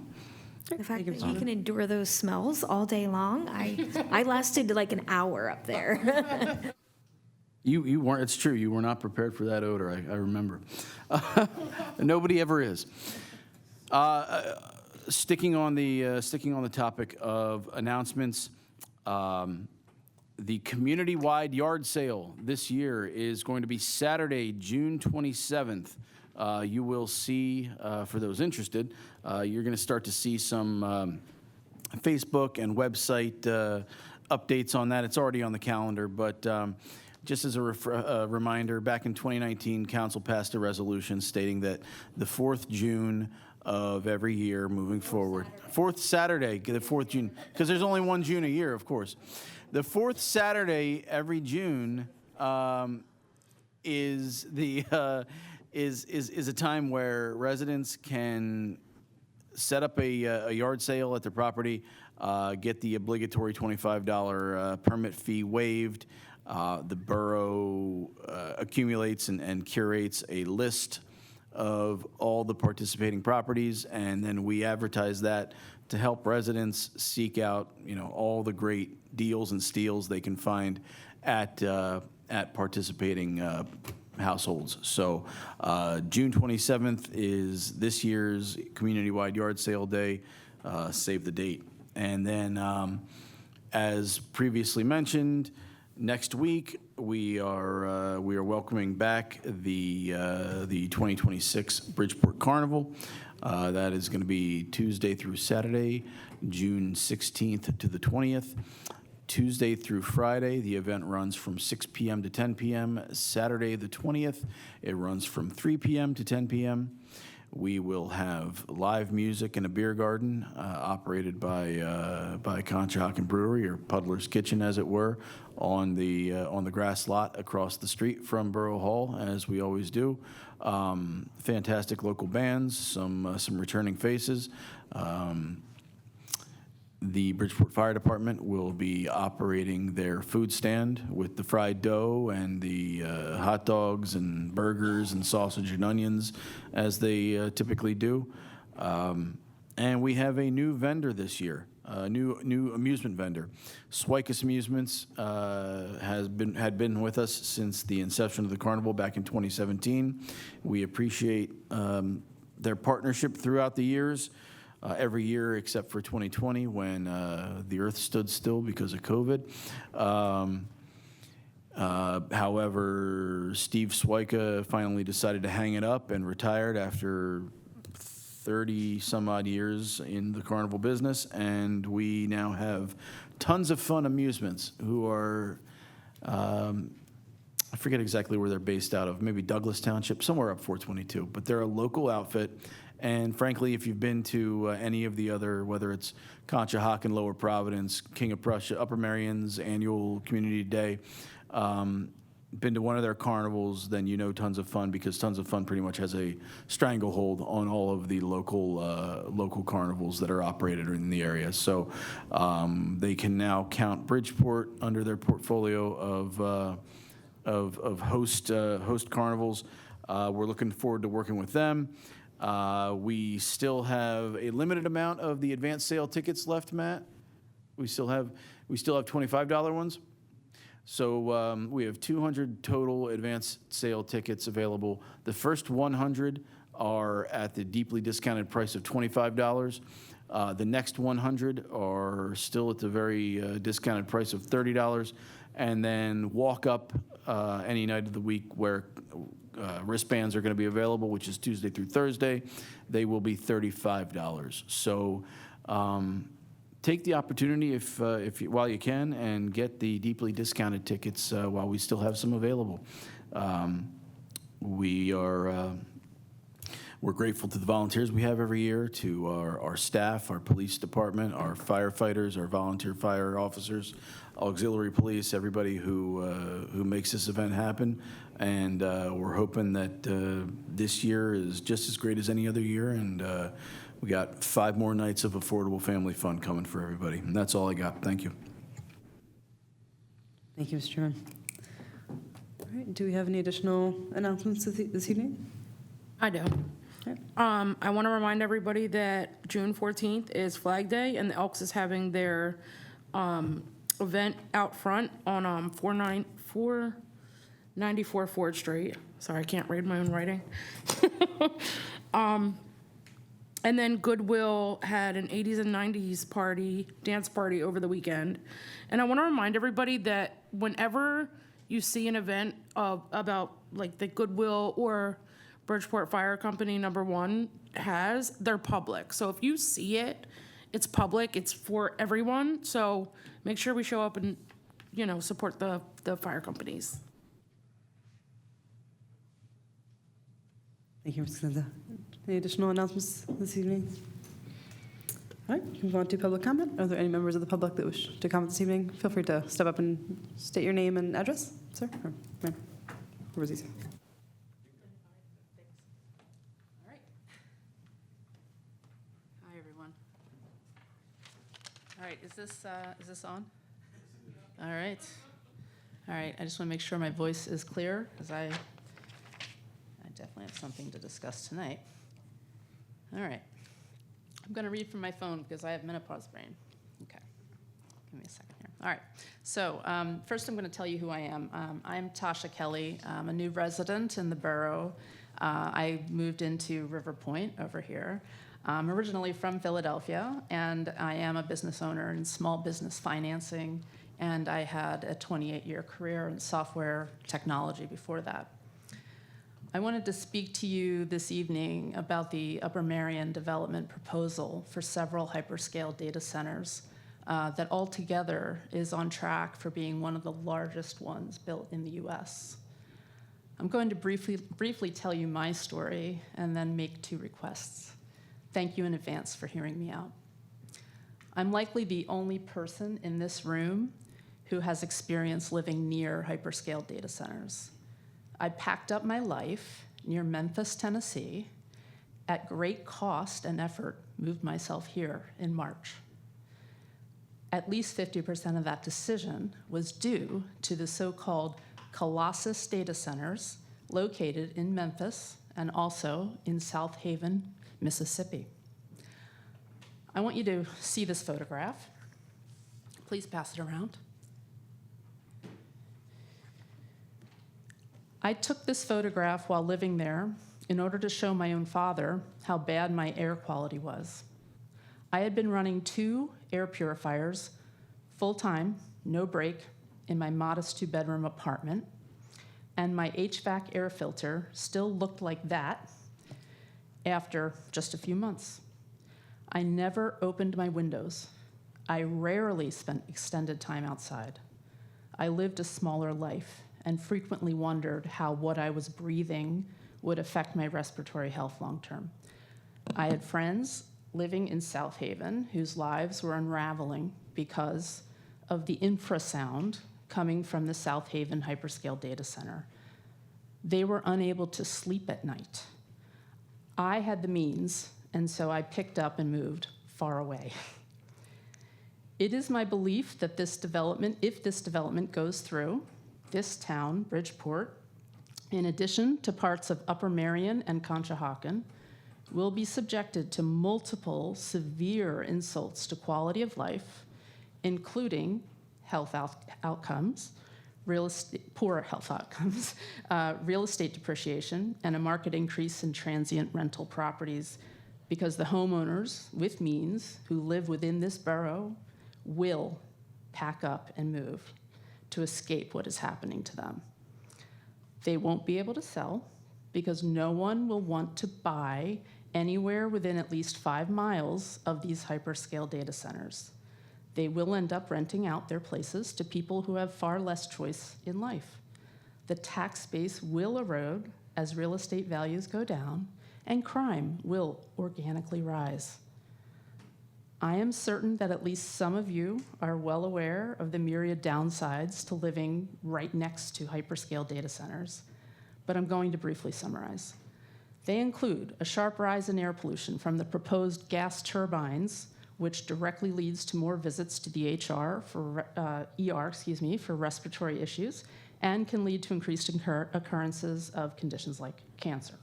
The fact that you can endure those smells all day long, I lasted like an hour up there. You weren't. It's true. You were not prepared for that odor. I remember. Nobody ever is. Sticking on the topic of announcements, the community-wide yard sale this year is going to be Saturday, June 27th. You will see, for those interested, you're going to start to see some Facebook and website updates on that. It's already on the calendar, but just as a reminder, back in 2019, Council passed a resolution stating that the 4th June of every year moving forward, fourth Saturday, the 4th June, because there's only one June a year, of course. The 4th Saturday every June is a time where residents can set up a yard sale at their property, get the obligatory $25 permit fee waived. The borough accumulates and curates a list of all the participating properties, and then we advertise that to help residents seek out, all the great deals and steals they can find at participating households. So June 27th is this year's community-wide yard sale day. Save the date. And then, as previously mentioned, next week we are welcoming back the 2026 Bridgeport Carnival. That is going to be Tuesday through Saturday, June 16th to the 20th. Tuesday through Friday, the event runs from 6 p.m. to 10 p.m. Saturday, the 20th, it runs from 3 p.m. to 10 p.m. We will have live music in a beer garden operated by Conshohocken Brewery, or Puddler's Kitchen, as it were, on the grass lot across the street from Borough Hall, as we always do. Fantastic local bands, some returning faces. The Bridgeport Fire Department will be operating their food stand with the fried dough and the hot dogs and burgers and sausage and onions, as they typically do. And we have a new vendor this year, a new amusement vendor. Swikus Amusements had been with us since the inception of the carnival back in 2017. We appreciate their partnership throughout the years. Every year except for 2020, when the earth stood still because of COVID. However, Steve Swieka finally decided to hang it up and retired after 30 some odd years in the carnival business, and we now have Tons of Fun Amusements, who are, I forget exactly where they're based out of, maybe Douglas Township, somewhere up 422, but they're a local outfit. And frankly, if you've been to any of the other, whether it's Conshohocken, Lower Providence, King of Prussia, Upper Marion's annual community day, been to one of their carnivals, then you know Tons of Fun, because Tons of Fun pretty much has a stranglehold on all of the local carnivals that are operated in the area. So they can now count Bridgeport under their portfolio of host carnivals. We're looking forward to working with them. We still have a limited amount of the advanced sale tickets left, Matt. We still have $25 ones. So we have 200 total advanced sale tickets available. The first 100 are at the deeply discounted price of $25. The next 100 are still at the very discounted price of $30. And then walk up any night of the week where wristbands are going to be available, which is Tuesday through Thursday. They will be $35. So take the opportunity while you can, and get the deeply discounted tickets while we still have some available. We are We're grateful to the volunteers we have every year, to our staff, our police department, our firefighters, our volunteer fire officers, auxiliary police, everybody who makes this event happen. And we're hoping that this year is just as great as any other year. And we got 5 more nights of affordable family fun coming for everybody. And that's all I got. Thank you. Thank you, Mr. Chairman. All right, do we have any additional announcements this evening? I do. Okay. I want to remind everybody that June 14th is Flag Day, and the Elks is having their event out front on 494 Ford Street. Sorry, I can't read my own writing. And then Goodwill had an 80s and 90s party, dance party over the weekend. And I want to remind everybody that whenever you see an event about like the Goodwill or Bridgeport Fire Company #1 has, they're public. So if you see it, it's public, it's for everyone. So make sure we show up and, support the fire companies. Thank you, Ms. Cosenza. Any additional announcements this evening? All right, move on to public comment. Are there any members of the public that wish to comment this evening? Feel free to step up and state your name and address, sir. Or, ma'am. Where was he, sir? All right. Hi, everyone. All right, is this on? All right. All right, I just want to make sure my voice is clear, because I definitely have something to discuss tonight. All right. I'm going to read from my phone because I have menopause brain. Okay. Give me a second here. All right. So first I'm going to tell you who I am. I'm Tasha Kelly. I'm a new resident in the borough. I moved into River Point over here. I'm originally from Philadelphia, and I am a business owner in small business financing, and I had a 28-year career in software technology before that. I wanted to speak to you this evening about the Upper Merion development proposal for several hyperscale data centers that altogether is on track for being one of the largest ones built in the US. I'm going to briefly tell you my story and then make 2 requests. Thank you in advance for hearing me out. I'm likely the only person in this room who has experience living near hyperscale data centers. I packed up my life near Memphis, Tennessee, at great cost and effort, moved myself here in March. At least 50% of that decision was due to the so-called Colossus data centers located in Memphis and also in South Haven, Mississippi. I want you to see this photograph. Please pass it around. I took this photograph while living there in order to show my own father how bad my air quality was. I had been running 2 air purifiers full-time, no break, in my modest 2-bedroom apartment, and my HVAC air filter still looked like that after just a few months. I never opened my windows. I rarely spent extended time outside. I lived a smaller life and frequently wondered how what I was breathing would affect my respiratory health long term. I had friends living in South Haven whose lives were unraveling because of the infrasound coming from the South Haven hyperscale data center. They were unable to sleep at night. I had the means, and so I picked up and moved far away. It is my belief that this development, if this development goes through, this town, Bridgeport, in addition to parts of Upper Merion and Conshohocken, will be subjected to multiple severe insults to quality of life, including health outcomes, poor health outcomes, real estate depreciation, and a marked increase in transient rental properties, because the homeowners with means who live within this borough will pack up and move to escape what is happening to them. They won't be able to sell because no one will want to buy anywhere within at least 5 miles of these hyperscale data centers. They will end up renting out their places to people who have far less choice in life. The tax base will erode as real estate values go down, and crime will organically rise. I am certain that at least some of you are well aware of the myriad downsides to living right next to hyperscale data centers, but I'm going to briefly summarize. They include a sharp rise in air pollution from the proposed gas turbines, which directly leads to more visits to the ER for respiratory issues, and can lead to increased occurrences of conditions like cancer.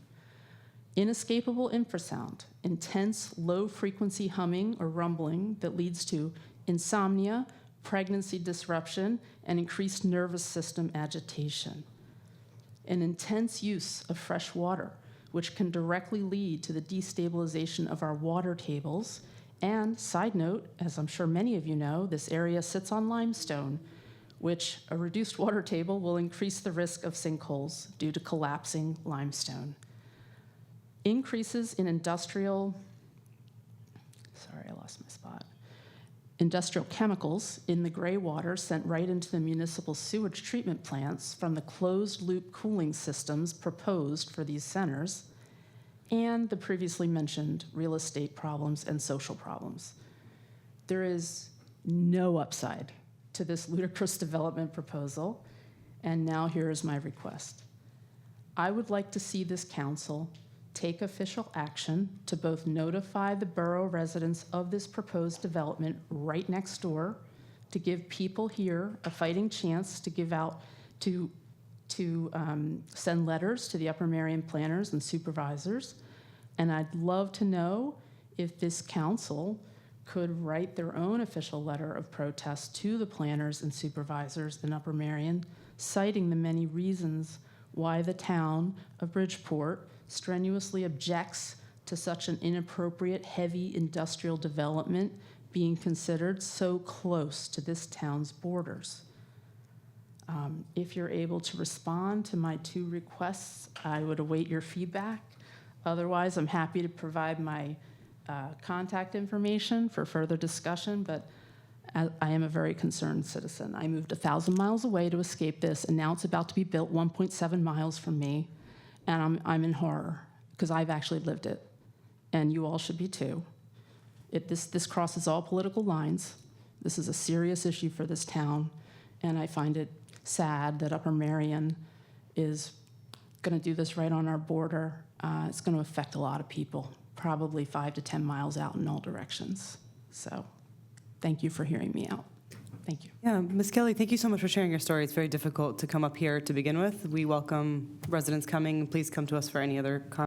Inescapable infrasound, intense low-frequency humming or rumbling that leads to insomnia, pregnancy disruption, and increased nervous system agitation. An intense use of fresh water, which can directly lead to the destabilization of our water tables. And side note, as I'm sure many of you know, this area sits on limestone, which a reduced water table will increase the risk of sinkholes due to collapsing limestone. Increases in industrial chemicals in the gray water sent right into the municipal sewage treatment plants from the closed-loop cooling systems proposed for these centers, and the previously mentioned real estate problems and social problems. There is no upside to this ludicrous development proposal, and now here is my request. I would like to see this council take official action to both notify the borough residents of this proposed development right next door, to give people here a fighting chance to give out, to send letters to the Upper Merion planners and supervisors. And I'd love to know if this council could write their own official letter of protest to the planners and supervisors in Upper Merion, citing the many reasons why the town of Bridgeport strenuously objects to such an inappropriate heavy industrial development being considered so close to this town's borders. If you're able to respond to my two requests, I would await your feedback. Otherwise, I'm happy to provide my contact information for further discussion, but I am a very concerned citizen. I moved 1,000 miles away to escape this, and now it's about to be built 1.7 miles from me, and I'm in horror because I've actually lived it, and you all should be too. This crosses all political lines. This is a serious issue for this town, and I find it sad that Upper Merion is going to do this right on our border. It's going to affect a lot of people, probably 5 to 10 miles out in all directions. So thank you for hearing me out. Thank you. Yeah, Ms. Kelly, thank you so much for sharing your story. It's very difficult to come up here to begin with. We welcome residents coming. Please come to us for any other comments.